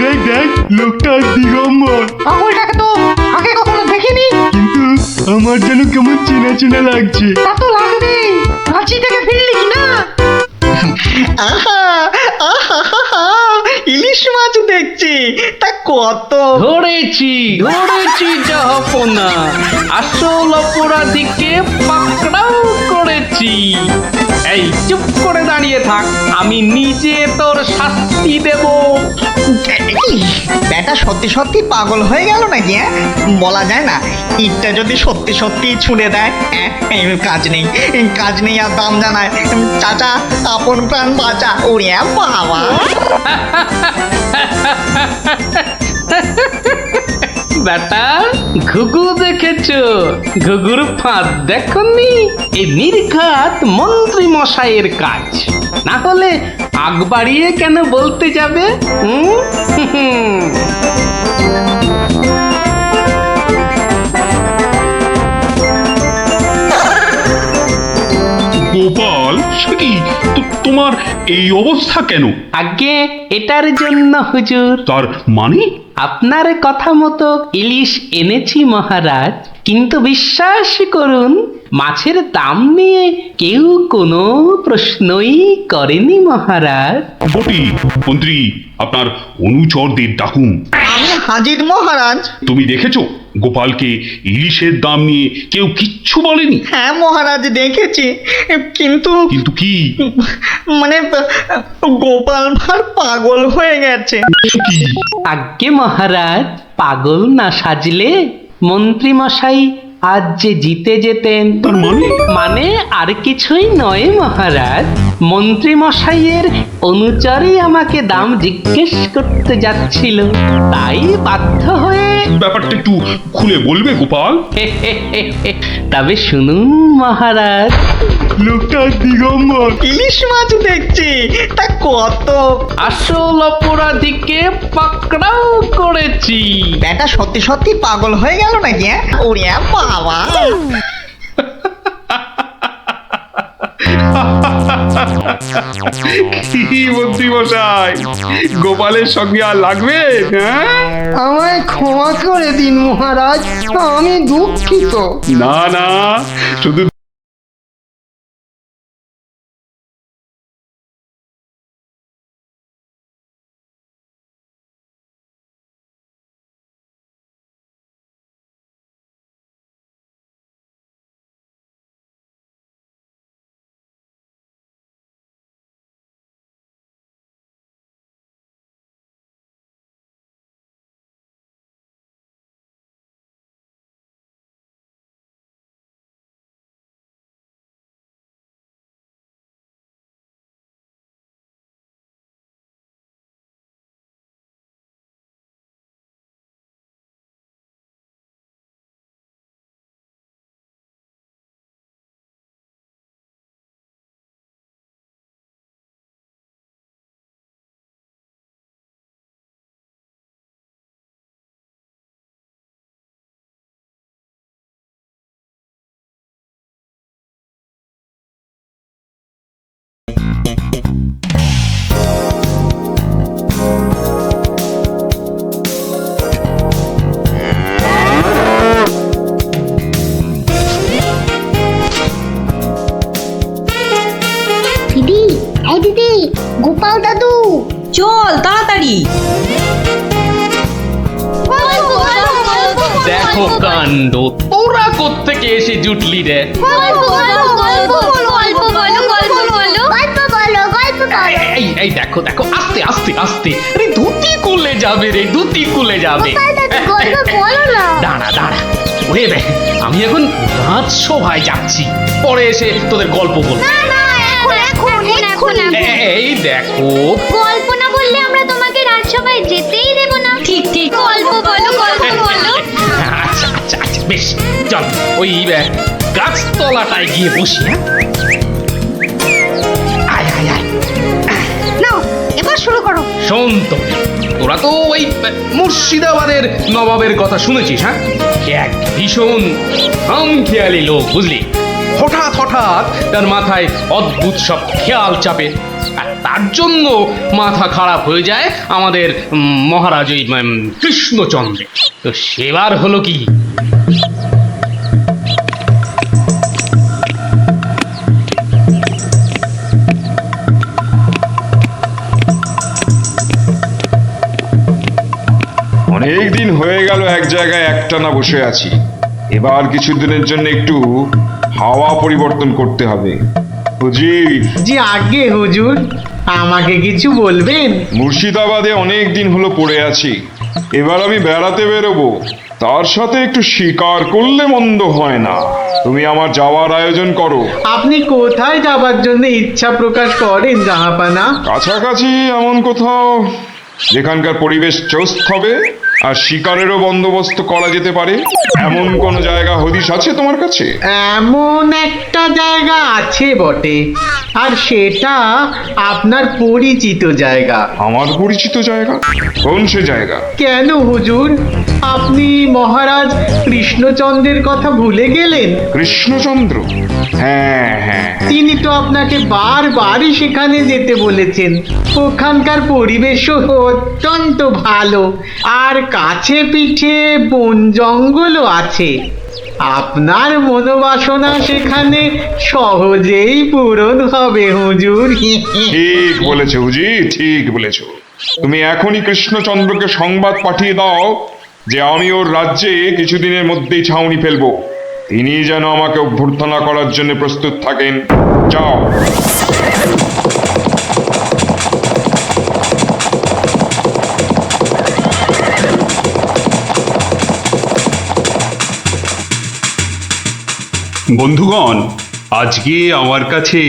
S1: দেখ দেখ, লোকটা দিগম্বর।
S14: পাগলটাকে তো আগে কখনো দেখিনি।
S1: কিন্তু আমার যেন কেমন চেনা চেনা লাগছে।
S14: তা তো লাগবেই, রাঁচি থেকে ফিরলি কিনা? আহা আহা, ইলিশ
S5: ইলিশ মাছ দেখছি, তা কত?
S2: ধরেছি জাহাপনা, আসল অপরাধীকে পাকড়াও করেছি। এই চুপ করে দাঁড়িয়ে থাক, আমি নিজে তোর শাস্তি দেব।
S5: ব্যাটা সত্যি সত্যি পাগল হয়ে গেল নাকি? বলা যায় না, ইটটা যদি সত্যি সত্যি ছুঁড়ে দেয়। কাজ নেই আর দাম জানায়। চাচা, আপন প্রাণ বাঁচা। ওরে বাবা!
S2: বেটা, ঘুঘু দেখেছো? ঘুঘুর ফাঁদ দেখনি? এই নির্ঘাত মন্ত্রী মশাইয়ের কাজ। না হলে আগ বাড়িয়ে কেন বলতে যাবে?
S1: গোপাল, সে কি তোমার এই অবস্থা কেন?
S3: আগে এটার জন্য হুজুর।
S1: তার মানে?
S3: আপনার কথা মতো ইলিশ এনেছি মহারাজ, কিন্তু বিশ্বাস করুন, মাছের দাম নিয়ে কেউ কোনো প্রশ্নই করেনি মহারাজ।
S1: বটি, মন্ত্রী, আপনার অনুচরদের ডাকুন।
S5: আমি হাজির মহারাজ।
S1: তুমি দেখেছো গোপালকে ইলিশের দাম নিয়ে কেউ কিচ্ছু বলেনি?
S5: হ্যাঁ মহারাজ, দেখেছি। কিন্তু
S1: কি?
S5: মানে গোপাল ভাঁড় পাগল হয়ে গেছে।
S3: আজ্ঞে মহারাজ, পাগল না সাজলে মন্ত্রী মশাই আজ যে জিতে যেতেন। মানে আর কিছুই নয় মহারাজ, মন্ত্রী মশাইয়ের অনুচরই আমাকে দাম জিজ্ঞেস করতে যাচ্ছিল, তাই বাধ্য হয়ে।
S1: ব্যাপারটা একটু খুলে বলবে গোপাল?
S3: তবে শুনুন মহারাজ।
S1: লোকটা দিগম্বর।
S5: ইলিশ মাছ দেখছি, তা কত?
S2: আসল অপরাধীকে পাকড়াও করেছি।
S5: ব্যাটা সত্যি সত্যি পাগল হয়ে গেল নাকি? ওরে বাবা!
S1: কি মন্ত্রী মশাই, গোপালের সঙ্গে আর লাগবে?
S5: আমায় ক্ষমা করে দিন মহারাজ, আমি দুঃখিত।
S1: না, শুধু
S8: দিদি, গোপাল দাদু,
S9: চল তাড়াতাড়ি।
S2: দেখো কাণ্ড, তোরা কোত্থেকে এসে জুটলি রে? এই দেখো, আস্তে আস্তে আস্তে, আরে ধুতি খুলে যাবে রে, ধুতি খুলে যাবে। দাঁড়া, ওরে বে, আমি এখন রাজসভায় যাচ্ছি, পরে এসে তোদের গল্প বলবো। এই দেখো,
S8: গল্প না বললে আমরা তোমাকে রাজসভায় যেতেই দেব না।
S9: ঠিক
S8: গল্প বলো।
S2: আচ্ছা, বেশ, চল ওই গাছতলাটায় গিয়ে বসি। আয়
S8: নাও, এবার শুরু করো।
S2: শোন তো, তোরা তো ওই মুর্শিদাবাদের নবাবের কথা শুনেছিস? হ্যাঁ, এক ভীষণ খামখেয়ালি লোক, বুঝলি। হঠাৎ তার মাথায় অদ্ভুত সব খেয়াল চাপে, আর তার জন্য মাথা খারাপ হয়ে যায় আমাদের মহারাজ ওই কৃষ্ণচন্দ্র। তো সেবার হলো কি,
S6: গেল এক জায়গায় একটানা বসে আছি। এবার কিছুদিনের জন্য একটু হাওয়া পরিবর্তন করতে হবে। হুজির,
S14: জি আগে হুজুর, আমাকে কিছু বলবেন?
S6: মুর্শিদাবাদে অনেক দিন হলো পড়ে আছি, এবার আমি বেড়াতে বেরোবো, তার সাথে একটু শিকার করলে মন্দ হয় না। তুমি আমার যাওয়ার আয়োজন করো।
S14: আপনি কোথায় যাবার জন্য ইচ্ছা প্রকাশ করেন জাহাপানা?
S6: কাছাকাছি এমন কোথাও যেখানকার পরিবেশ চোস্ত হবে আর শিকারেরও বন্দোবস্ত করা যেতে পারে, এমন কোন জায়গা হদিশ আছে তোমার কাছে?
S14: এমন একটা জায়গা আছে বটে, আর সেটা আপনার পরিচিত জায়গা।
S6: আমার পরিচিত জায়গা? কোন সে জায়গা?
S14: কেন হুজুর, আপনি মহারাজ কৃষ্ণচন্দ্রের কথা ভুলে গেলেন?
S6: কৃষ্ণচন্দ্র? হ্যাঁ হ্যাঁ,
S14: তিনি তো আপনাকে বারবারই সেখানে যেতে বলেছেন। ওখানকার পরিবেশও অত্যন্ত ভালো, আর কাছে পিঠে বন জঙ্গলও আছে। আপনার মনোবাসনা সেখানে সহজেই পূরণ হবে হুজুর।
S6: ঠিক বলেছো হুজি, ঠিক বলেছো। তুমি এখনই কৃষ্ণচন্দ্রকে সংবাদ পাঠিয়ে দাও যে আমি ওর রাজ্যে কিছুদিনের মধ্যেই ছাউনি ফেলবো। তিনি যেন আমাকে অভ্যর্থনা করার জন্য প্রস্তুত থাকেন। যাও।
S1: বন্ধুগণ, আজকে আমার কাছে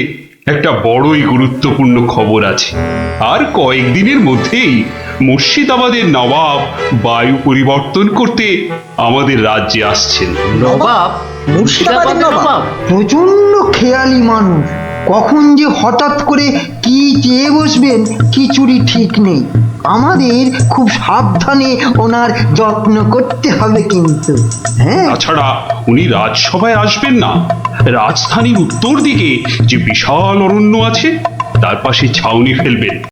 S1: একটা বড়ই গুরুত্বপূর্ণ খবর আছে। আর কয়েকদিনের মধ্যেই মুর্শিদাবাদের নবাব বায়ু পরিবর্তন করতে আমাদের রাজ্যে আসছেন।
S5: নবাব? মুর্শিদাবাদের নবাব প্রচন্ড খেয়ালি মানুষ, কখন যে হঠাৎ করে কি চেয়ে বসবেন কিছুরই ঠিক নেই। আমাদের খুব সাবধানে ওনার যত্ন করতে হবে কিন্তু। হ্যাঁ,
S1: তাছাড়া উনি রাজসভায় আসবেন না, রাজধানীর উত্তর দিকে যে বিশাল অরণ্য আছে তার পাশে ছাউনি ফেলবেন।